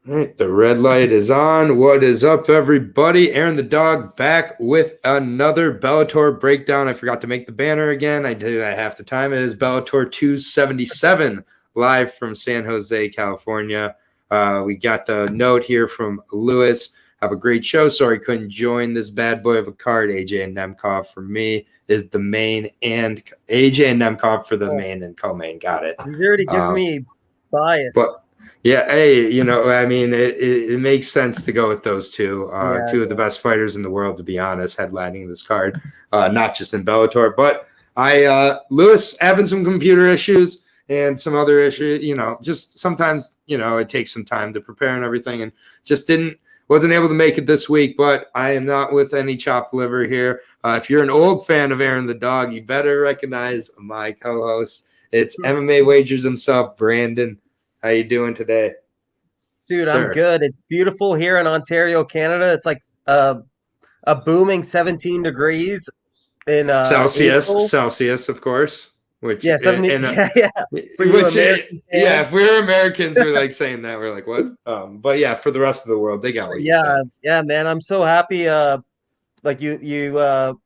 All right, the red light is on. What is up, everybody? Aaron the Dog back with another Bellator breakdown. I forgot to make the banner again. I do that half the time. It is Bellator 277 live from San Jose, California. We got the note here from Lewis. Have a great show. Sorry couldn't join this bad boy of a card. AJ and Nemkov for me is the main, and AJ and Nemkov for the main and co-main. Got it. He's already giving me bias. But yeah, hey, I mean, it makes sense to go with those two. Two of the best fighters in the world, to be honest, headlining this card, not just in Bellator. But Lewis having some computer issues and some other issues, just sometimes, it takes some time to prepare and everything, and just wasn't able to make it this week. But I am not with any chopped liver here. If you're an old fan of Aaron the Dog, you better recognize my co-host. It's MMA Wagers himself, Brandon. How you doing today? Dude, sir? I'm good. It's beautiful here in Ontario, Canada. It's like a booming 17 degrees in Celsius, April. Celsius, of course. Which 70. If we're Americans, we're like saying that, we're like, what? But yeah, for the rest of the world, they got what you said. Yeah, man. I'm so happy. Like you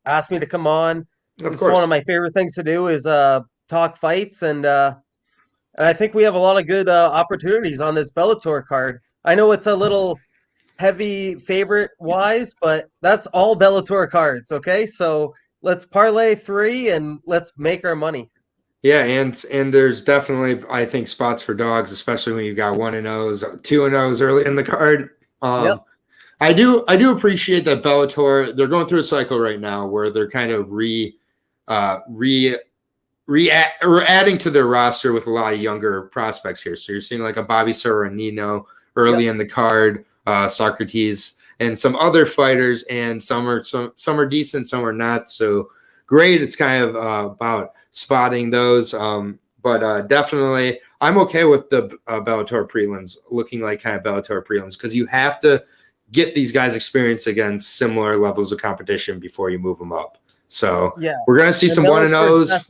asked me to come on. Of course. One of my favorite things to do is talk fights, and I think we have a lot of good opportunities on this Bellator card. I know it's a little heavy favorite-wise, but that's all Bellator cards, okay? So let's parlay 3 and let's make our money. Yeah, and there's definitely, I think, spots for dogs, especially when you've got 1-0s, 2-0s early in the card. Yep. I do appreciate that Bellator, they're going through a cycle right now where they're kind of adding to their roster with a lot of younger prospects here. So you're seeing like a Bobby Serranino early in the card, Socrates, and some other fighters, and some are decent, some are not so great. It's kind of about spotting those. But definitely, I'm okay with the Bellator prelims looking like kind of Bellator prelims, because you have to get these guys experience against similar levels of competition before you move them up. So we're going to see some 1-0s.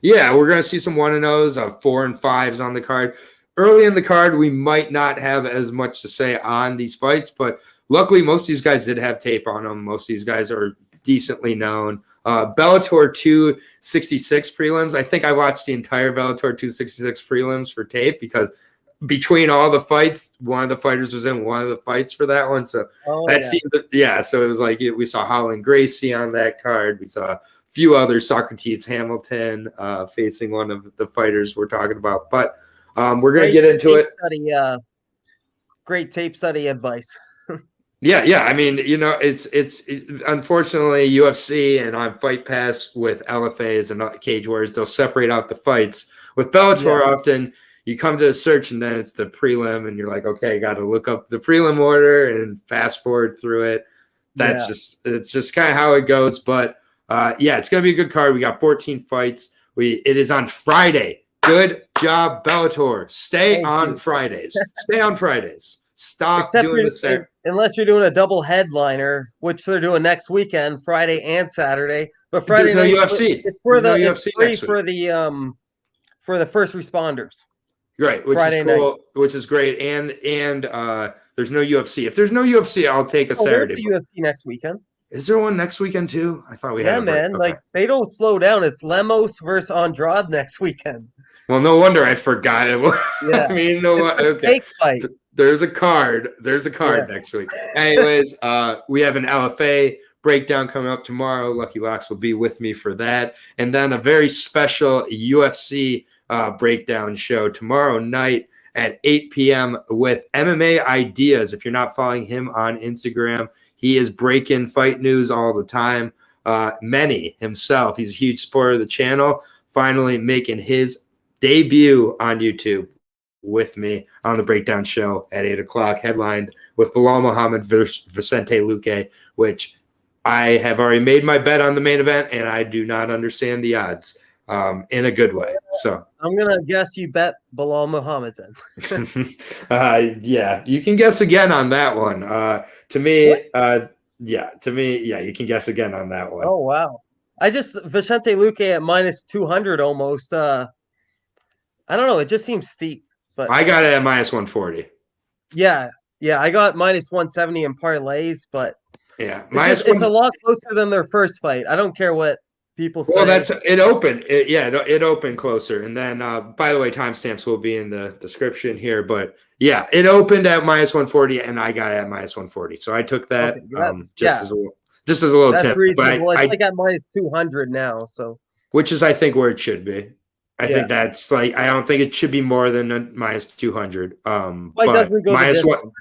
Yeah, we're going to see some 1-0s, 4 and 5s on the card. Early in the card, we might not have as much to say on these fights, but luckily most of these guys did have tape on them. Most of these guys are decently known. Bellator 266 prelims. I think I watched the entire Bellator 266 prelims for tape, because between all the fights, one of the fighters was in one of the fights for that one. So so it was like we saw Holland Gracie on that card. We saw a few others, Socrates Hamilton facing one of the fighters we're talking about. But we're going to get into it. Great tape study advice. Yeah. I mean, it's unfortunately UFC and on Fight Pass with LFAs and Cage Warriors, they'll separate out the fights. With Bellator, often you come to a search and then it's the prelim, and you're like, okay, got to look up the prelim order and fast forward through it. It's just kind of how it goes. But it's gonna be a good card. We got 14 fights. It is on Friday. Good job, Bellator. Stay on Fridays. Stop doing the same. Unless you're doing a double headliner, which they're doing next weekend, Friday and Saturday. But Friday night, UFC. It's for it's free for the first responders. Right, which is cool, which is great. And there's no UFC. If there's no UFC, I'll take a Saturday. There's UFC next weekend. Is there one next weekend too? I thought we had. Yeah, man. Like they don't slow down. It's Lemos versus Andrade next weekend. Well, no wonder I forgot it. Yeah. I mean, okay. Fight. There's a card. Next week. Anyways, we have an LFA breakdown coming up tomorrow. Lucky Locks will be with me for that, and then a very special UFC breakdown show tomorrow night at 8 p.m. with MMA Ideas. If you're not following him on Instagram, he is breaking fight news all the time. Many himself. He's a huge supporter of the channel. Finally making his debut on YouTube with me on the breakdown show at 8 o'clock, headlined with Bilal Muhammad versus Vicente Luque, which I have already made my bet on the main event, and I do not understand the odds in a good way. So I'm gonna guess you bet Bilal Muhammad then. You can guess again on that one. To me, you can guess again on that one. Oh wow! Vicente Luque at -200 almost. I don't know. It just seems steep. But I got it at -140. Yeah, I got minus 170 in parlays, but Yeah, it's a lot closer than their first fight. I don't care what people Well, say. it opened. It opened closer. And then, by the way, timestamps will be in the description here. But yeah, it opened at minus 140, and I got it at minus 140. So I took that, Okay, just as a little that's tip. But reasonable. It's like at minus 200 now, so which is I think where it should be. I yeah. think that's like I don't think it should be more than a minus 200. Fight But doesn't go the minus one. distance.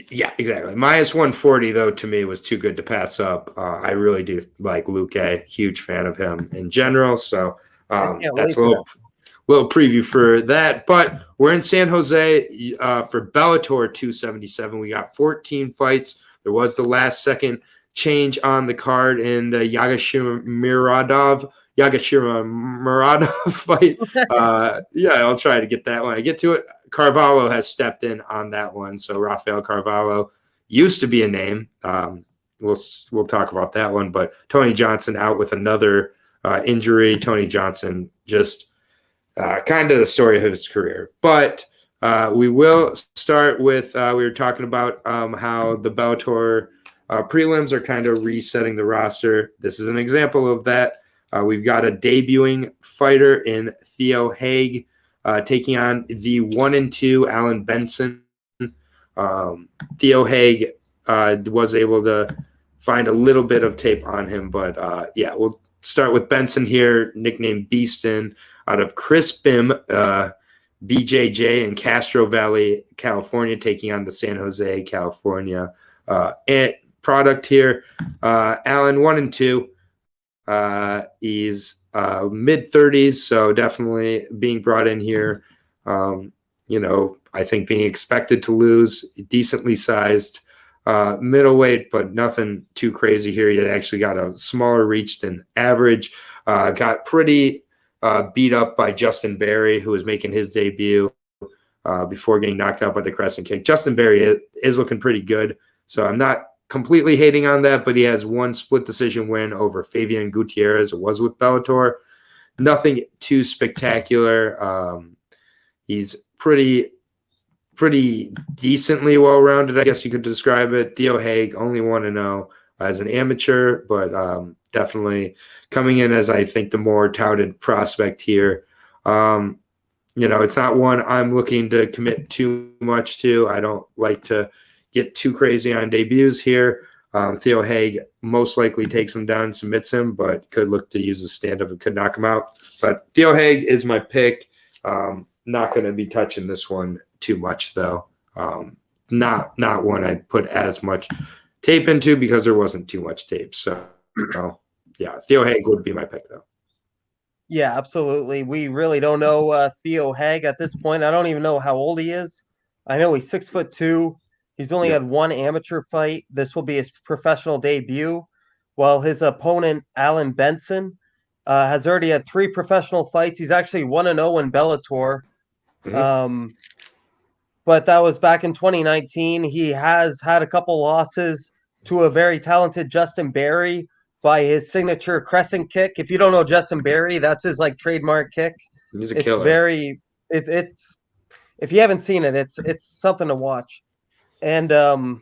Yeah, exactly. Minus 140, though, to me was too good to pass up. I really do like Luque. Huge fan of him in general. So I can't that's wait a little preview for that. But we're in San Jose for Bellator 277. We got 14 fights. There was the last second change on the card in the Yagashima Muradov fight. Yeah, I'll try to get that when I get to it. Carvalho has stepped in on that one. So Rafael Carvalho used to be a name. We'll talk about that one. But Tony Johnson out with another injury. Tony Johnson just kind of the story of his career. But we will start with we were talking about how the Bellator prelims are kind of resetting the roster. This is an example of that. We've got a debuting fighter in Theo Hague taking on the 1-2 Alan Benson. Theo Hague was able to find a little bit of tape on him, but yeah, we'll start with Benson here, nicknamed Beaston, out of Crispim, BJJ in Castro Valley, California, taking on the San Jose, California product here. Alan 1-2. He's mid-30s, so definitely being brought in here. I think being expected to lose, decently sized middleweight, but nothing too crazy here. He actually got a smaller reach than average. Got pretty beat up by Justin Berry, who was making his debut before getting knocked out by the crescent kick. Justin Berry is looking pretty good, so I'm not completely hating on that, but he has one split decision win over Fabian Gutierrez. It was with Bellator. Nothing too spectacular. He's pretty decently well-rounded, I guess you could describe it. Theo Hague, only 1-0 as an amateur, but definitely coming in as I think the more touted prospect here. It's not one I'm looking to commit too much to. I don't like to get too crazy on debuts here. Theo Hague most likely takes him down and submits him, but could look to use a stand-up and could knock him out. But Theo Hague is my pick. Not going to be touching this one too much, though. Not one I'd put as much tape into because there wasn't too much tape. So, yeah, Theo Hague would be my pick, though. Yeah, absolutely. We really don't know Theo Hague at this point. I don't even know how old he is. I know he's 6'2". He's only had one amateur fight. This will be his professional debut, while his opponent, Alan Benson, has already had 3 professional fights. He's actually 1-0 in Bellator. Mm-hmm. But that was back in 2019. He has had a couple losses to a very talented Justin Berry by his signature crescent kick. If you don't know Justin Berry, that's his trademark kick. He's a killer. It's if you haven't seen it, it's something to watch. And and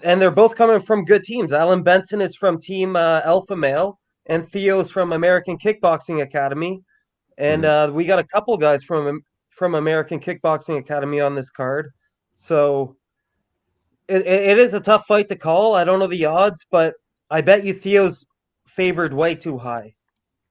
they're both coming from good teams. Alan Benson is from Team Alpha Male, and Theo's from American Kickboxing Academy. And we got a couple guys from American Kickboxing Academy on this card. So it is a tough fight to call. I don't know the odds, but I bet you Theo's favored way too high.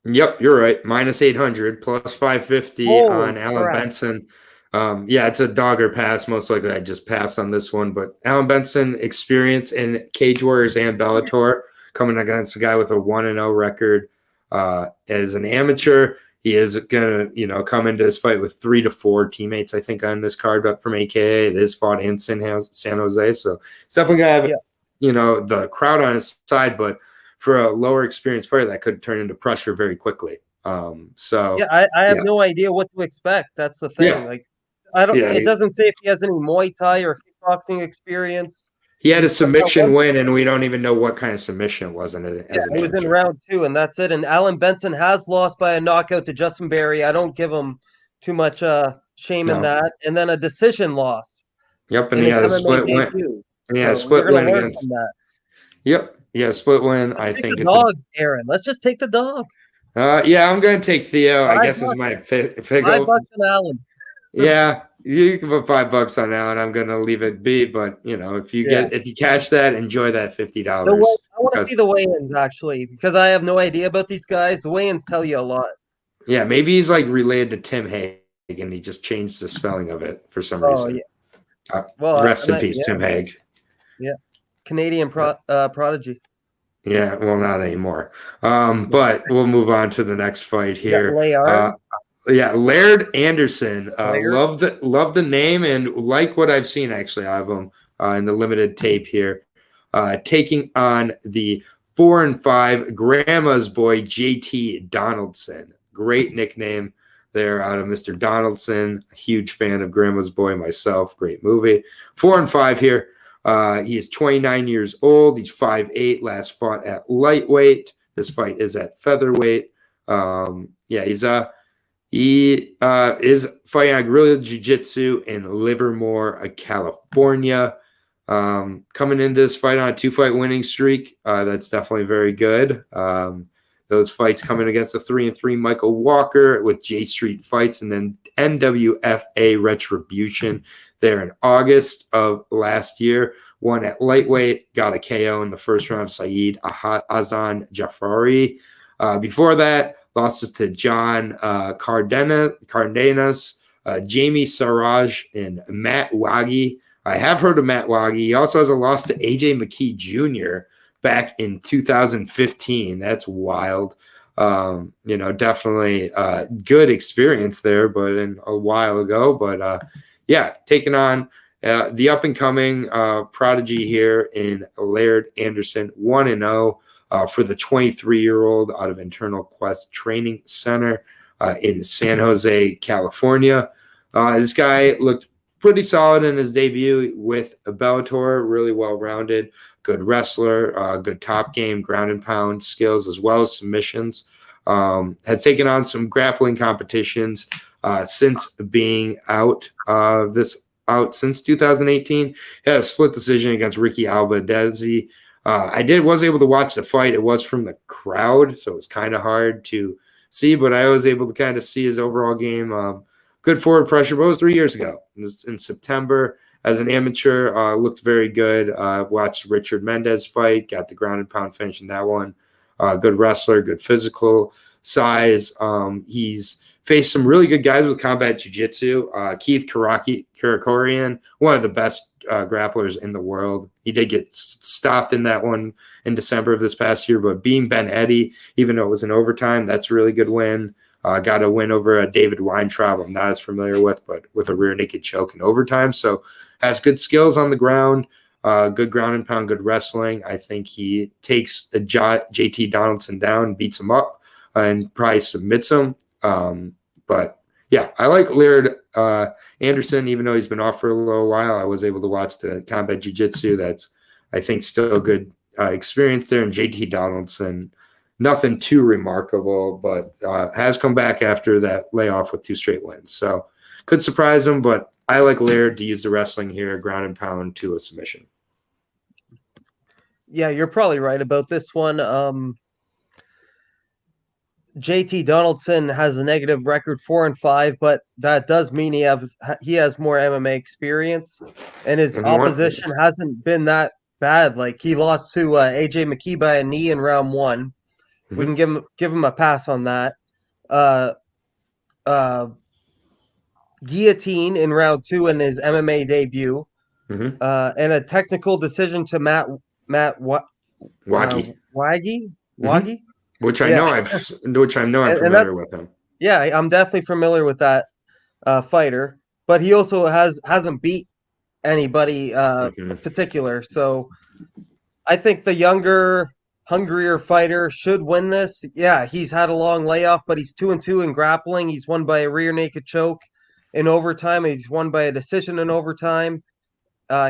Yep, you're right. Minus 800, plus 550 on Alan Benson. It's a dog or pass. Most likely I just pass on this one. But Alan Benson, experience in Cage Warriors and Bellator, coming against a guy with a 1-0 record. As an amateur, he is going to, come into this fight with 3 to 4 teammates, I think, on this card. But from AKA, it is fought in San Jose. So it's definitely going to have, the crowd on his side. But for a lower experienced fighter, that could turn into pressure very quickly. I have no idea what to expect. That's the thing. I don't. It doesn't say if he has any Muay Thai or kickboxing experience. He had a submission win, and we don't even know what kind of submission it was. It was in round 2, and that's it. And Alan Benson has lost by a knockout to Justin Berry. I don't give him too much shame in No. that. And then a decision loss Yep, and in he his had a MMA split win. debut. Yeah, So you're split going win to learn against. from that. Yep, yeah, split win. Let's I take the think it's a. dog, Aaron. Let's just take the dog. Yeah, I'm going to take Theo. I guess is $5. my pick. $5 an Allen. Yeah, you can put $5 on that, and I'm going to leave it be. But if you Yeah. cash that, enjoy that $50. I want to Because see the weigh-ins actually, because I have no idea about these guys. The weigh-ins tell you a lot. yeah, maybe he's like related to Tim Hague, and he just changed the spelling of it for some Oh reason. yeah. Well, Rest in peace, Tim Hague. Yeah. Canadian prodigy. Yeah, well, not anymore. But we'll move on to the next fight here. Layard. Yeah, Laird Anderson. Laird. Love the name and like what I've seen actually of him in the limited tape here. Taking on the 4-5 Grandma's boy JT Donaldson. Great nickname there out of Mr. Donaldson. A huge fan of Grandma's Boy myself. Great movie. 4-5 here. He is 29 years old. He's 5'8", last fought at lightweight. This fight is at featherweight. He is fighting on Guerrilla Jiu-Jitsu in Livermore, California. Coming into this fight on a 2-fight winning streak. That's definitely very good. Those fights coming against the 3-3 Michael Walker with J Street Fights, and then NWFA Retribution there in August of last year. Won at lightweight, got a KO in the first round of Saeed Azan Jafari. Before that, losses to John Cardenas, Jamie Saraj, and Matt Waggy. I have heard of Matt Waggy. He also has a loss to AJ McKee Jr. back in 2015. That's wild. Definitely good experience there, but in a while ago. But taking on the up-and-coming prodigy here in Laird Anderson, 1-0 for the 23-year-old out of Internal Quest Training Center in San Jose, California. This guy looked pretty solid in his debut with Bellator, really well-rounded, good wrestler, good top game, ground and pound skills, as well as submissions. Had taken on some grappling competitions since being out since 2018. He had a split decision against Ricky Albadezi. Was able to watch the fight. It was from the crowd, so it was kind of hard to see, but I was able to kind of see his overall game. Good forward pressure, but it was 3 years ago. It was in September as an amateur. Looked very good. Watched Richard Mendez fight, got the ground and pound finish in that one. Good wrestler, good physical size. He's faced some really good guys with combat jiu-jitsu. Keith Karakorian, one of the best grapplers in the world. He did get stopped in that one in December of this past year, but being Ben Eddy, even though it was in overtime, that's a really good win. Got a win over David Weintraub, I'm not as familiar with, but with a rear naked choke in overtime. So has good skills on the ground, good ground and pound, good wrestling. I think he takes JT Donaldson down, beats him up, and probably submits him. But yeah, I like Laird Anderson, even though he's been off for a little while. I was able to watch the combat jiu-jitsu. That's, I think, still a good experience there. And JT Donaldson, nothing too remarkable, but has come back after that layoff with 2 straight wins. So could surprise him, but I like Laird to use the wrestling here, ground and pound to a submission. Yeah, you're probably right about this one. JT Donaldson has a negative record, 4-5, but that does mean he has more MMA experience, and his opposition hasn't been that bad. Like he lost to AJ McKee by a knee in round 1. We can give him a pass on that. Guillotine in round 2 in his MMA debut, and a technical decision to Matt Waggy. Waggy. Which I know I'm familiar with him. Yeah, I'm definitely familiar with that fighter, but he also hasn't beat anybody particular. So I think the younger, hungrier fighter should win this. Yeah, he's had a long layoff, but he's 2-2 in grappling. He's won by a rear naked choke in overtime. He's won by a decision in overtime.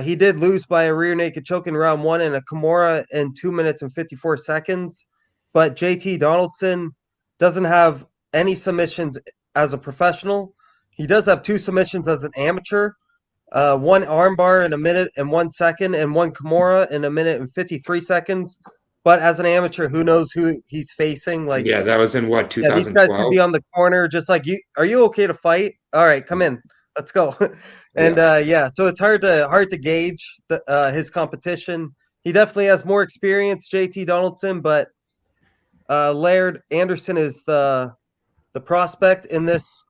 He did lose by a rear naked choke in round 1 and a Kimura in 2 minutes and 54 seconds. But JT Donaldson doesn't have any submissions as a professional. He does have 2 submissions as an amateur. One armbar in 1 minute and 1 second, and one Kimura in 1 minute and 53 seconds. But as an amateur, who knows who he's facing? Like, Yeah, that was in what, yeah, these guys could 2012? be on the corner, just like you. Are you okay to fight? All right, come in. Let's go. And Yeah. yeah, so it's hard to gauge his competition. He definitely has more experience, JT Donaldson, but Laird Anderson is the prospect in this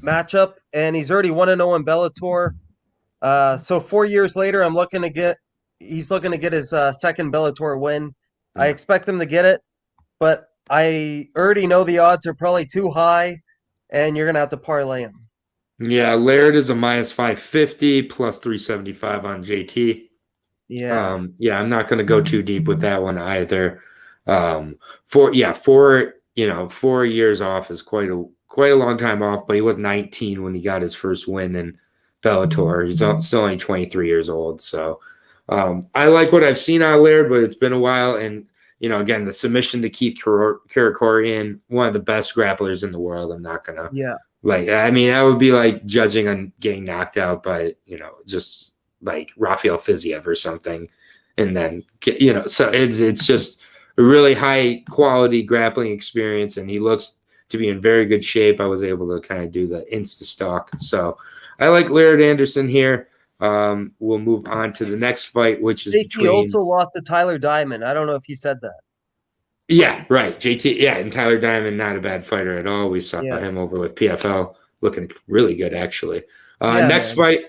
matchup, and he's already 1-0 in Bellator. So 4 years later, he's looking to get his second Bellator win. I Yeah. expect him to get it, but I already know the odds are probably too high, and you're gonna have to parlay him. Yeah, Laird is a minus 550 plus 375 on JT. Yeah. Yeah, I'm not going to go too deep with that one either. 4 years off is quite a long time off, but he was 19 when he got his first win in Bellator. He's still only 23 years old. So I like what I've seen out of Laird, but it's been a while. And, again, the submission to Keith Kirakorian, one of the best grapplers in the world. I'm not going to. Yeah. That would be like judging on getting knocked out by, just like Rafael Fiziev or something. And then, so it's just a really high quality grappling experience. And he looks to be in very good shape. I was able to kind of do the Insta stock. So I like Laird Anderson here. We'll move on to the next fight, which is JT also lost to Tyler Diamond. I don't know if you said that. Yeah, right. JT, yeah, and Tyler Diamond, not a bad fighter at all. We saw him over with PFL, looking really good, actually. Next fight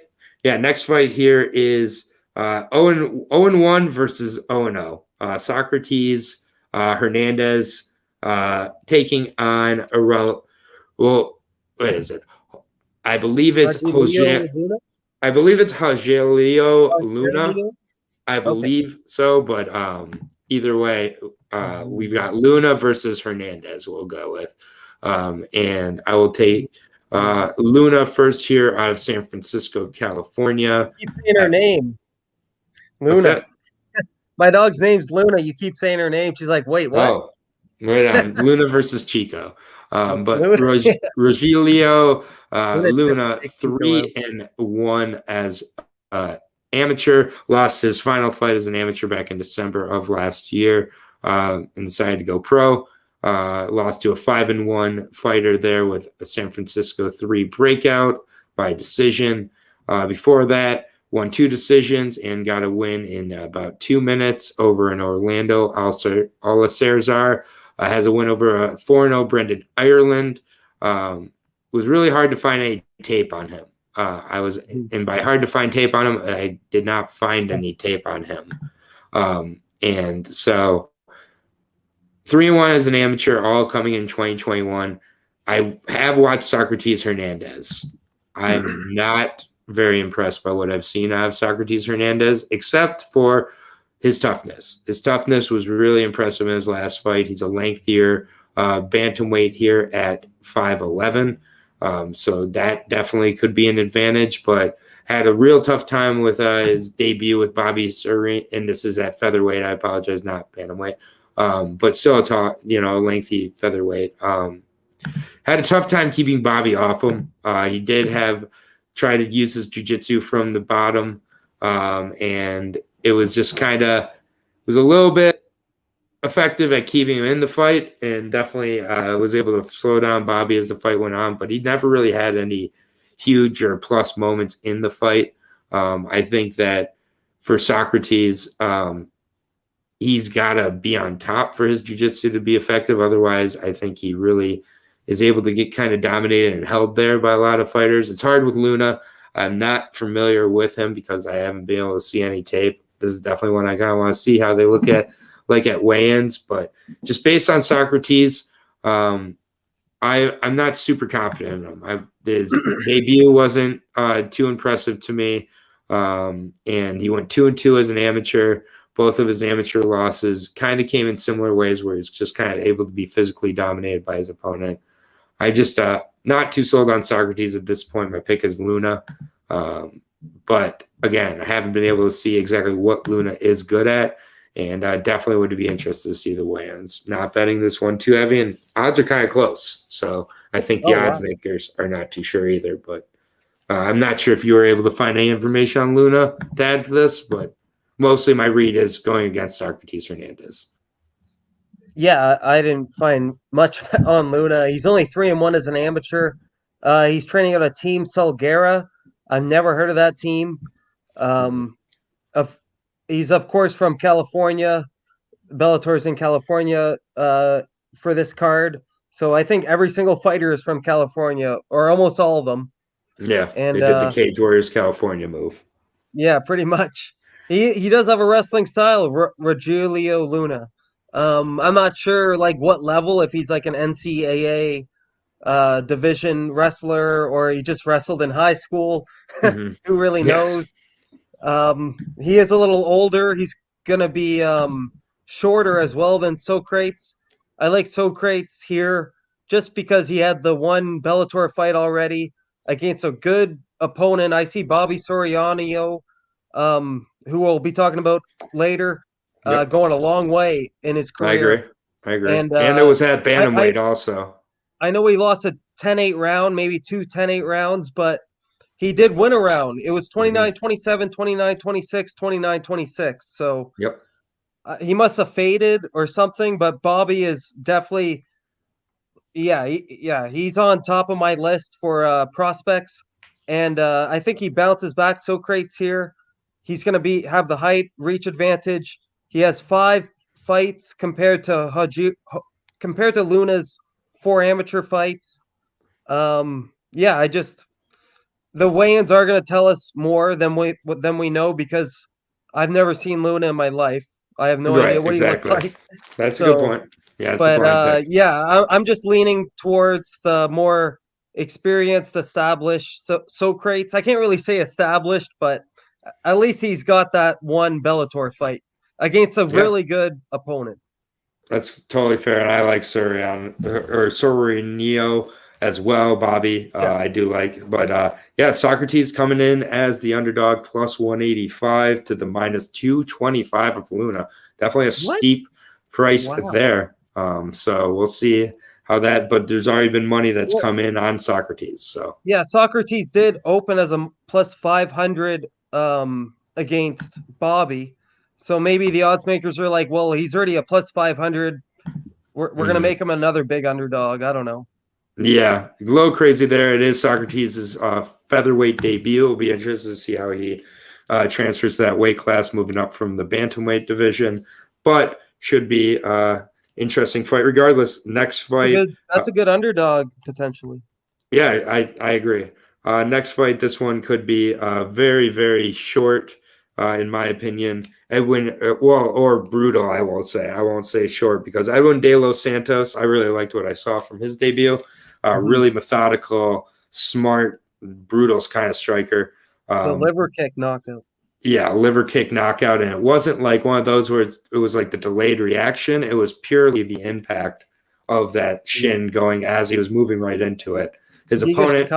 here is 0-1 versus 0-0. Socrates Hernandez taking on what is it? I believe it's Rogelio Luna. I believe so, but either way, we've got Luna versus Hernandez we'll go with. And I will take Luna first here out of San Francisco, California. You keep saying her name. Luna. My dog's name's Luna. You keep saying her name. She's like, wait, what? Oh, right on. Luna versus Chico. But Rogelio Luna 3-1 as amateur, lost his final fight as an amateur back in December of last year, and decided to go pro. Lost to a 5-1 fighter there with a San Francisco 3 breakout by decision. Before that, won 2 decisions and got a win in about 2 minutes over in Orlando. Also, Alacerzar has a win over a 4-0 Brendan Ireland. Was really hard to find any tape on him. And by hard to find tape on him, I did not find any tape on him. And so 3-1 as an amateur, all coming in 2021. I have watched Socrates Hernandez. I'm not very impressed by what I've seen out of Socrates Hernandez, except for his toughness. His toughness was really impressive in his last fight. He's a lengthier bantamweight here at 5'11". So that definitely could be an advantage, but had a real tough time with his debut with Bobby Serene, and this is at featherweight. I apologize, not bantamweight, but still a lengthy featherweight. Had a tough time keeping Bobby off him. He did try to use his jiu-jitsu from the bottom, and it was just was a little bit effective at keeping him in the fight, and definitely was able to slow down Bobby as the fight went on, but he never really had any huge or plus moments in the fight. I think that for Socrates, he's got to be on top for his jiu-jitsu to be effective. Otherwise, I think he really is able to get kind of dominated and held there by a lot of fighters. It's hard with Luna. I'm not familiar with him because I haven't been able to see any tape. This is definitely one I kind of want to see how they look at weigh-ins, but just based on Socrates, I'm not super confident in him. His debut wasn't too impressive to me, and he went 2-2 as an amateur. Both of his amateur losses kind of came in similar ways where he's just kind of able to be physically dominated by his opponent. I just not too sold on Socrates at this point. My pick is Luna, but again, I haven't been able to see exactly what Luna is good at. And I definitely would be interested to see the weigh-ins. Not betting this one too heavy, and odds are kind of close. So I think the Oh odds wow. makers are not too sure either, but I'm not sure if you were able to find any information on Luna to add to this, but mostly my read is going against Socrates Hernandez. Yeah, I didn't find much on Luna. He's only 3-1 as an amateur. He's training at a team Salguera. I've never heard of that team. Um, of he's of course from California. Bellator's in California for this card. So I think every single fighter is from California, or almost all of them. Yeah, they And did the Cage Warriors California move. yeah, pretty much. He does have a wrestling style, Rogelio Luna. I'm not sure like what level, if he's like an NCAA division wrestler or he just wrestled in high school. Mm-hmm. Who really Yeah, knows? He is a little older. He's gonna be shorter as well than Socrates. I like Socrates here just because he had the one Bellator fight already against a good opponent. I see Bobby Soriano, who we'll be talking about later, yep, going a long way in his I agree. career. I agree. And And it was at I, I bantamweight also. I know he lost a 10-8 round, maybe two 10-8 rounds, but he did win a round. It was Mm-hmm. 29-27, 29-26, 29-26. So Yep. he must have faded or something, but Bobby is definitely, he's on top of my list for prospects. And I think he bounces back. Socrates here. He's going to have the height, reach advantage. He has 5 fights compared to Luna's 4 amateur fights. I just the weigh-ins are going to tell us more than we know because I've never seen Luna in my life. I have no idea Right, what he looks exactly. like. That's a good So, point. Yeah, it's a but blind pick. I'm just leaning towards the more experienced, established Socrates. I can't really say established, but at least he's got that one Bellator fight against a Yeah, really good opponent. that's totally fair. And I like Sorinio as well, Bobby. Yeah. I do like, but yeah, Socrates coming in as the underdog plus 185 to the minus 225 of Luna. Definitely a What? steep price Wow. there. So we'll see how that, but there's already been money that's Well, come in on Socrates. So yeah, Socrates did open as a plus 500 against Bobby. So maybe the odds makers are like, well, he's already a plus 500. We're going to make him another big underdog. I don't know. yeah, a little crazy there. It is Socrates' featherweight debut. It'll be interesting to see how he transfers that weight class, moving up from the bantamweight division. But should be interesting fight regardless. Next fight. That's a good underdog potentially. Yeah, I agree. Next fight, this one could be very, very short, in my opinion. Edwin, or brutal, I won't say. I won't say short because Edwin De Los Santos, I really liked what I saw from his debut. Really methodical, smart, brutal kind of striker. The liver kick knockout. Yeah, liver kick knockout. And it wasn't like one of those where it was like the delayed reaction. It was purely the impact of that shin going as he was moving right into it. His opponent,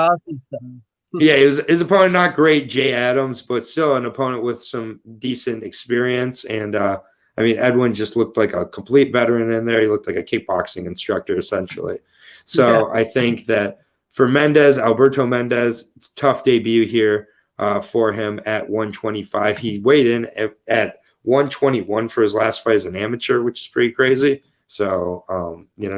yeah, his opponent not great, Jay Adams, but still an opponent with some decent experience. And I mean, Edwin just looked like a complete veteran in there. He looked like a kickboxing instructor essentially. So I think that for Alberto Mendez, it's a tough debut here for him at 125. He weighed in at 121 for his last fight as an amateur, which is pretty crazy. So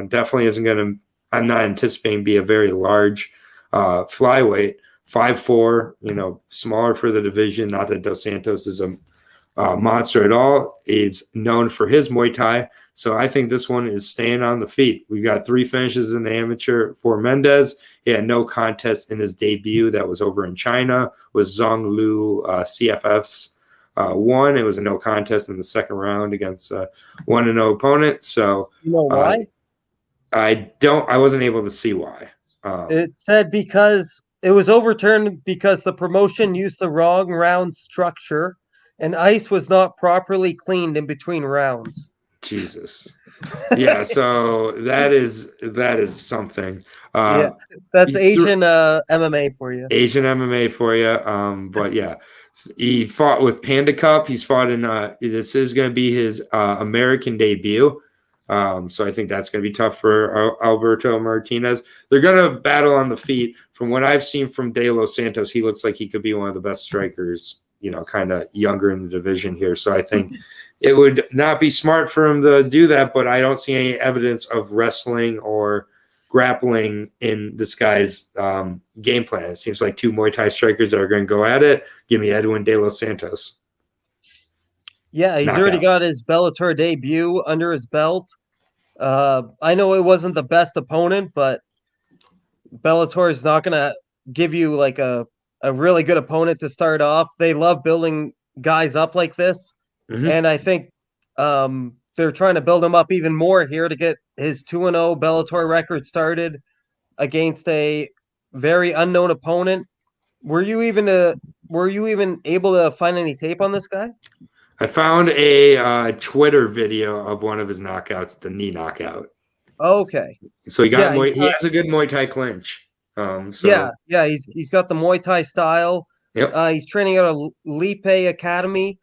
definitely isn't going to. I'm not anticipating be a very large flyweight, 5'4", smaller for the division. Not that Dos Santos is a monster at all. He's known for his Muay Thai. So I think this one is staying on the feet. We've got 3 finishes in the amateur for Mendez. He had no contest in his debut. That was over in China with Zhong Lu CFF's one. It was a no contest in the second round against 1-0 opponent. So you know why? I wasn't able to see why. It said because it was overturned because the promotion used the wrong round structure and ice was not properly cleaned in between rounds. Jesus. Yeah, so that is something. Yeah, that's Asian MMA for you. Asian MMA for you. But yeah, he fought with Panda Cup. He's fought in this is going to be his American debut. So I think that's going to be tough for Alberto Martinez. They're going to battle on the feet. From what I've seen from De Los Santos, he looks like he could be one of the best strikers, kind of younger in the division here. So I think it would not be smart for him to do that, but I don't see any evidence of wrestling or grappling in this guy's game plan. It seems like two Muay Thai strikers that are going to go at it. Give me Edwin De Los Santos. Yeah, he's already got his Bellator debut under his belt. I know it wasn't the best opponent, but Bellator is not going to give you like a really good opponent to start off. They love building guys up like this. And I think they're trying to build him up even more here to get his 2-0 Bellator record started against a very unknown opponent. Were you even able to find any tape on this guy? I found a Twitter video of one of his knockouts, the knee knockout. Okay. So he has a good Muay Thai clinch. He's got the Muay Thai style. Yep. He's training at a Lipe Academy.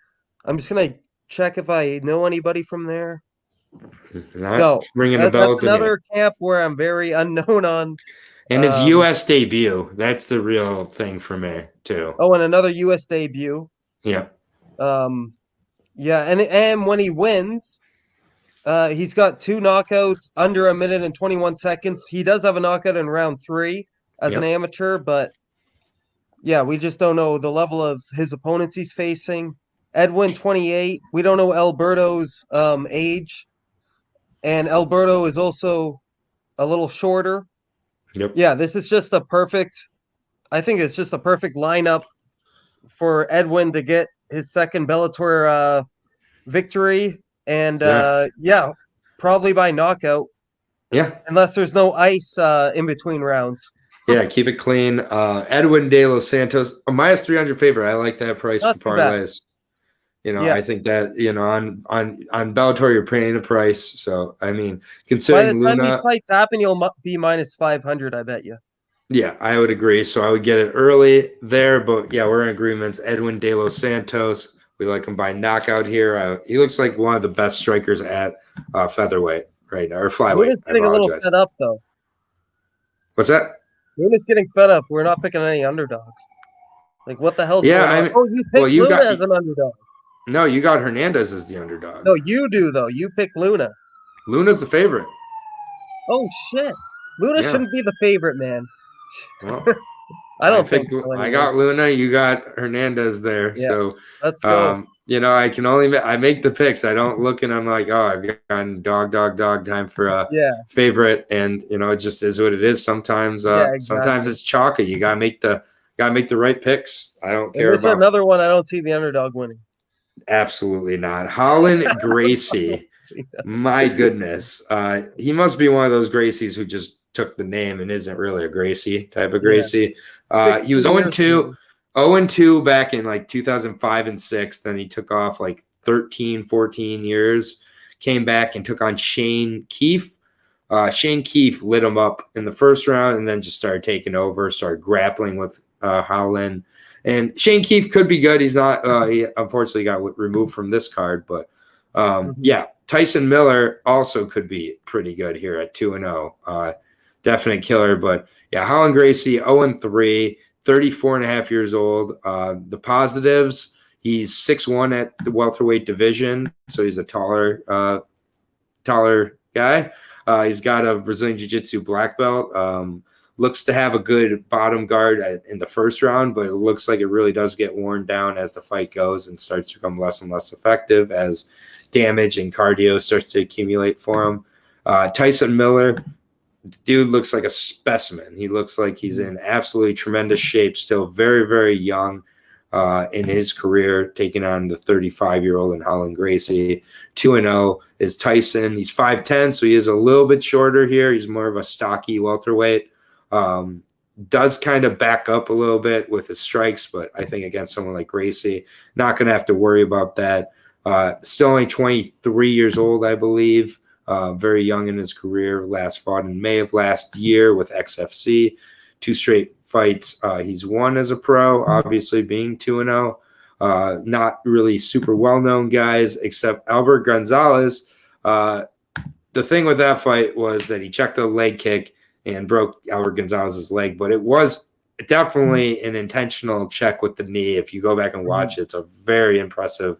I'm just gonna check if I know anybody from there. Ringing the bell. That's another camp where I'm very unknown on. And his U.S. debut. That's the real thing for me too. Oh, and another U.S. debut. Yeah. And when he wins, he's got 2 knockouts under 1 minute and 21 seconds. He does have a knockout in round 3 as an amateur, but yeah, we just don't know the level of his opponents he's facing. Edwin, 28. We don't know Alberto's age, and Alberto is also a little shorter. Yep. Yeah, this is just I think it's just a perfect lineup for Edwin to get his second Bellator victory, and probably by knockout. Yeah, unless there's no ice in between rounds. Yeah, keep it clean. Edwin De Los Santos, a minus 300 favorite. I like that price for parlays. I think that on Bellator you're paying a price. So I mean, considering by the time Luna, these fights happen, you'll be minus 500. I bet you. Yeah, I would agree. So I would get it early there, but yeah, we're in agreements. Edwin De Los Santos, we like him by knockout here. He looks like one of the best strikers at featherweight right now, or flyweight. Luna's getting a little fed up though. What's that? Luna's getting fed up. We're not picking any underdogs. Like, what the hell's going on? You picked Luna as an underdog. No, you got Hernandez as the underdog. No, you do, though. You pick Luna. Luna's the favorite. Oh, shit. Luna shouldn't be the favorite, man. Well, I don't think so anymore. I got Luna. You got Hernandez there. Yeah, so, let's go. I can only I make the picks. I don't look and I'm like, oh, I've gotten dog time for a favorite. And, it just is what it is. Sometimes, sometimes it's chalky. You gotta make the right picks. I don't care. This is another one I don't see the underdog winning. Absolutely not. Holland Gracie. My goodness. He must be one of those Gracies who just took the name and isn't really a Gracie type of Gracie. He was 0-2 back in like 2005 and 6. Then he took off like 13, 14 years, came back and took on Shane Keefe. Shane Keefe lit him up in the first round and then just started taking over, started grappling with Howland. And Shane Keefe could be good. He's not. He unfortunately got removed from this card. But, Tyson Miller also could be pretty good here at 2-0. Definite killer. But, Holland Gracie, 0-3, 34 and a half years old. The positives, he's 6'1" at the welterweight division. So he's a taller guy. He's got a Brazilian Jiu-Jitsu black belt. Looks to have a good bottom guard in the first round, but it looks like it really does get worn down as the fight goes and starts to become less and less effective as damage and cardio starts to accumulate for him. Tyson Miller, dude looks like a specimen. He looks like he's in absolutely tremendous shape, still very, very young in his career, taking on the 35-year-old in Holland Gracie. 2-0 is Tyson. He's 5'10", so he is a little bit shorter here. He's more of a stocky welterweight. Does kind of back up a little bit with his strikes, but I think against someone like Gracie, not going to have to worry about that. Still only 23 years old, I believe. Very young in his career. Last fought in May of last year with XFC. 2 straight fights he's won as a pro, obviously being 2-0. Not really super well-known guys, except Albert Gonzalez. the thing with that fight was that he checked the leg kick and broke Albert Gonzalez's leg, but it was definitely an intentional check with the knee. If you go back and watch it, it's a very impressive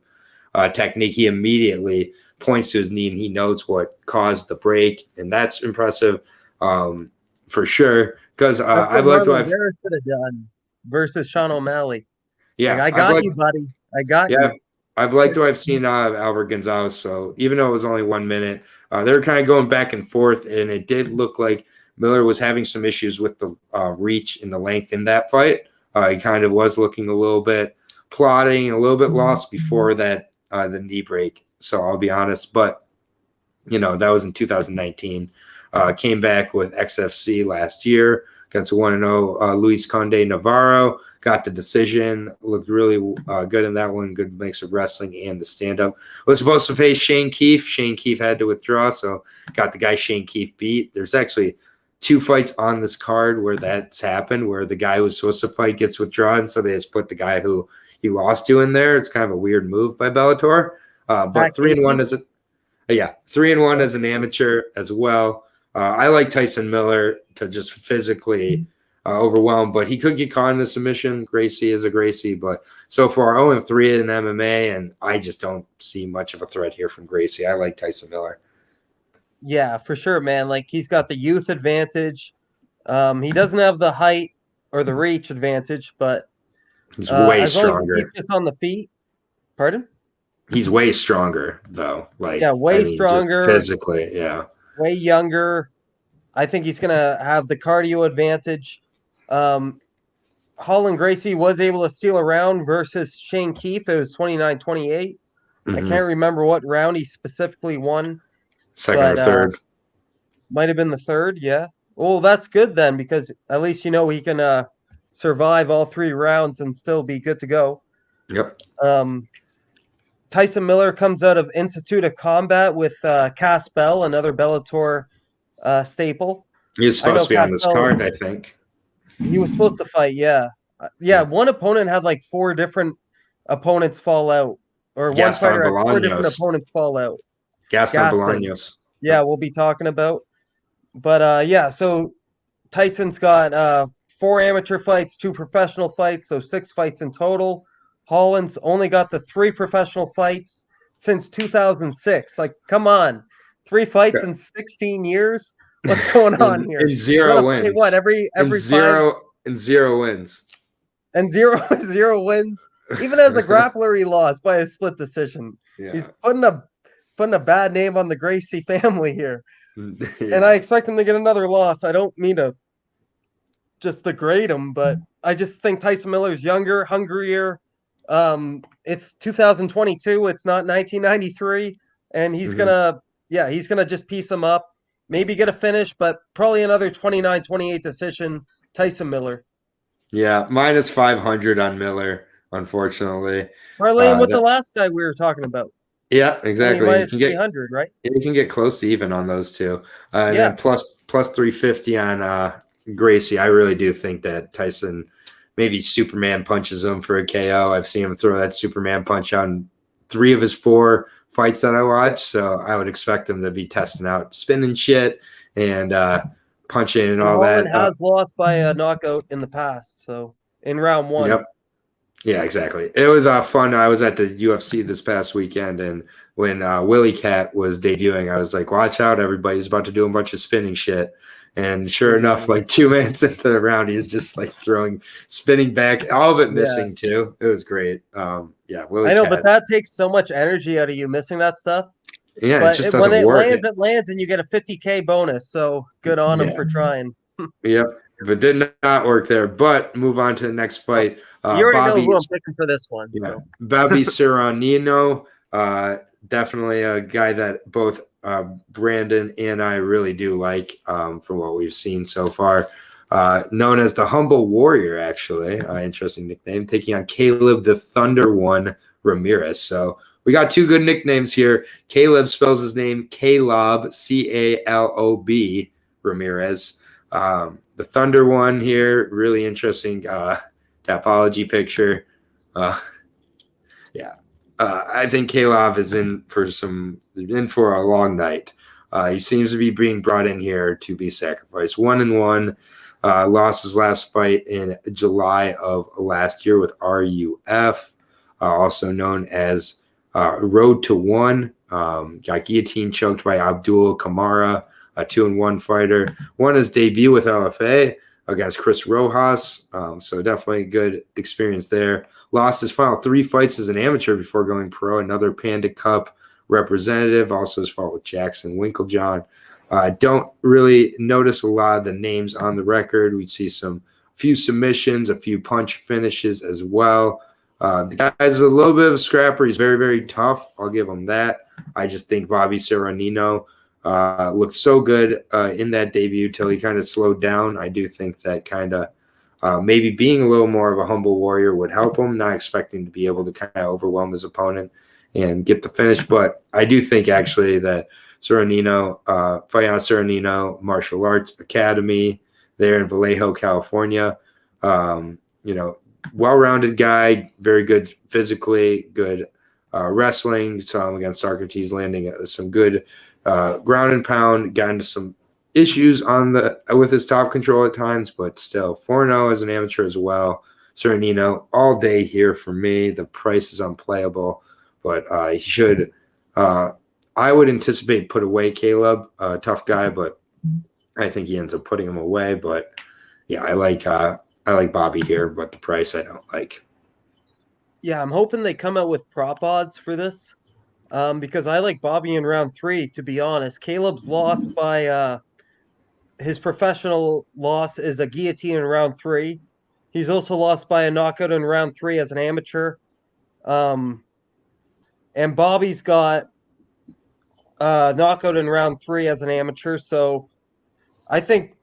technique. He immediately points to his knee and he knows what caused the break, and that's impressive for sure. Because I've liked what I've could have done versus Sean O'Malley. yeah, like, I got you, buddy. I got you. I've liked what I've seen out of Albert Gonzalez. So even though it was only 1 minute, they were kind of going back and forth, and it did look like Miller was having some issues with the reach and the length in that fight. He kind of was looking a little bit plodding, a little bit lost before that the knee break. So I'll be honest, but that was in 2019. Came back with XFC last year against 1-0 Luis Conde Navarro. Got the decision. Looked really good in that one. Good mix of wrestling and the stand-up. Was supposed to face Shane Keefe. Shane Keefe had to withdraw, so got the guy Shane Keefe beat. There's actually 2 fights on this card where that's happened, where the guy who was supposed to fight gets withdrawn, so they just put the guy who he lost to in there. It's kind of a weird move by Bellator. But 3-1 as 3-1 as an amateur as well. I like Tyson Miller to just physically overwhelm, but he could get caught in the submission. Gracie is a Gracie, but so far 0-3 in MMA, and I just don't see much of a threat here from Gracie. I like Tyson Miller. Yeah, for sure, man. Like, he's got the youth advantage. He doesn't have the height or the reach advantage, but he's way as long stronger. as he keeps just on the feet. Pardon? He's way stronger, though. Stronger. Just physically, yeah. Way younger. I think he's going to have the cardio advantage. Holland Gracie was able to steal a round versus Shane Keefe. It was 29-28. I can't remember what round he specifically won. Second or third. Might have been the third, yeah. Well, that's good then, because at least he can survive all 3 rounds and still be good to go. Yep. Tyson Miller comes out of Institute of Combat with Cass Bell, another Bellator staple. He was supposed to be on this card, I think. He was supposed to fight, yeah. One opponent had like 4 different opponents fall out. Or one fighter had 4 different opponents fall out. Gaston Bolaños. Yeah, we'll be talking about. But so Tyson's got 4 amateur fights, 2 professional fights, so 6 fights in total. Holland's only got the 3 professional fights since 2006. Like, come on. 3 fights in 16 years? What's going on here? And 0 wins. What, every and 0 wins. And zero wins. Even as a grappler, he lost by a split decision. Yeah. He's putting a bad name on the Gracie family here. Yeah. And I expect him to get another loss. I don't mean to just degrade him, but I just think Tyson Miller's younger, hungrier. It's 2022. It's not 1993. And he's gonna just piece him up. Maybe get a finish, but probably another 29-28 decision. Tyson Miller. Yeah, minus 500 on Miller, unfortunately. Parlaying with the last guy we were talking about. Yeah, exactly. Minus 300, right? You can get close to even on those 2. And then plus 350 on Gracie. I really do think that Tyson maybe Superman punches him for a KO. I've seen him throw that Superman punch on 3 of his 4 fights that I watched, so I would expect him to be testing out spinning shit and punching and all that. Has lost by a knockout in the past, so in round 1. Yep. Yeah, exactly. It was fun. I was at the UFC this past weekend, and when Willie Cat was debuting, I was like, watch out, everybody's about to do a bunch of spinning shit. And sure enough, like 2 minutes into the round, he's just like spinning back, all of it missing too. It was great. Willie I know, Cat. but that takes so much energy out of you missing that stuff. Yeah, but it just doesn't work. When it lands, and you get a $50K bonus. So good on him for trying. Yep, but did not work there. But move on to the next fight. You already know who I'm picking for this one. Yeah, so. Bobby Serranino, definitely a guy that both Brandon and I really do like from what we've seen so far. Known as the Humble Warrior, actually. Interesting nickname. Taking on Caleb the Thunder One Ramirez. So we got 2 good nicknames here. Caleb spells his name Caleb, Calob Ramirez. The Thunder One here, really interesting topology picture. I think Caleb is in for a long night. He seems to be being brought in here to be sacrificed. 1-1. Lost his last fight in July of last year with RUF, also known as Road to One. Got guillotine choked by Abdul Kamara, a 2-1 fighter. Won his debut with LFA against Chris Rojas. So definitely a good experience there. Lost his final 3 fights as an amateur before going pro. Another Panda Cup representative. Also his fought with Jackson Winklejohn. Don't really notice a lot of the names on the record. We'd see few submissions, a few punch finishes as well. The guy's a little bit of a scrapper. He's very, very tough. I'll give him that. I just think Bobby Seranino looked so good in that debut till he kind of slowed down. I do think that kind of maybe being a little more of a humble warrior would help him, not expecting to be able to kind of overwhelm his opponent and get the finish. But I do think actually that Seranino, fighting out Seranino Martial Arts Academy there in Vallejo, California, well-rounded guy, very good physically, good wrestling. Saw him against Socrates landing some good ground and pound, got into some issues with his top control at times, but still 4-0 as an amateur as well. Seranino all day here for me. The price is unplayable, but he should. I would anticipate put away Caleb, tough guy, but I think he ends up putting him away. But yeah, I like Bobby here, but the price I don't like. Yeah, I'm hoping they come out with prop odds for this, because I like Bobby in round 3. To be honest, Caleb's lost by his professional loss is a guillotine in round 3. He's also lost by a knockout in round 3 as an amateur. And Bobby's got knockout in round 3 as an amateur. So I think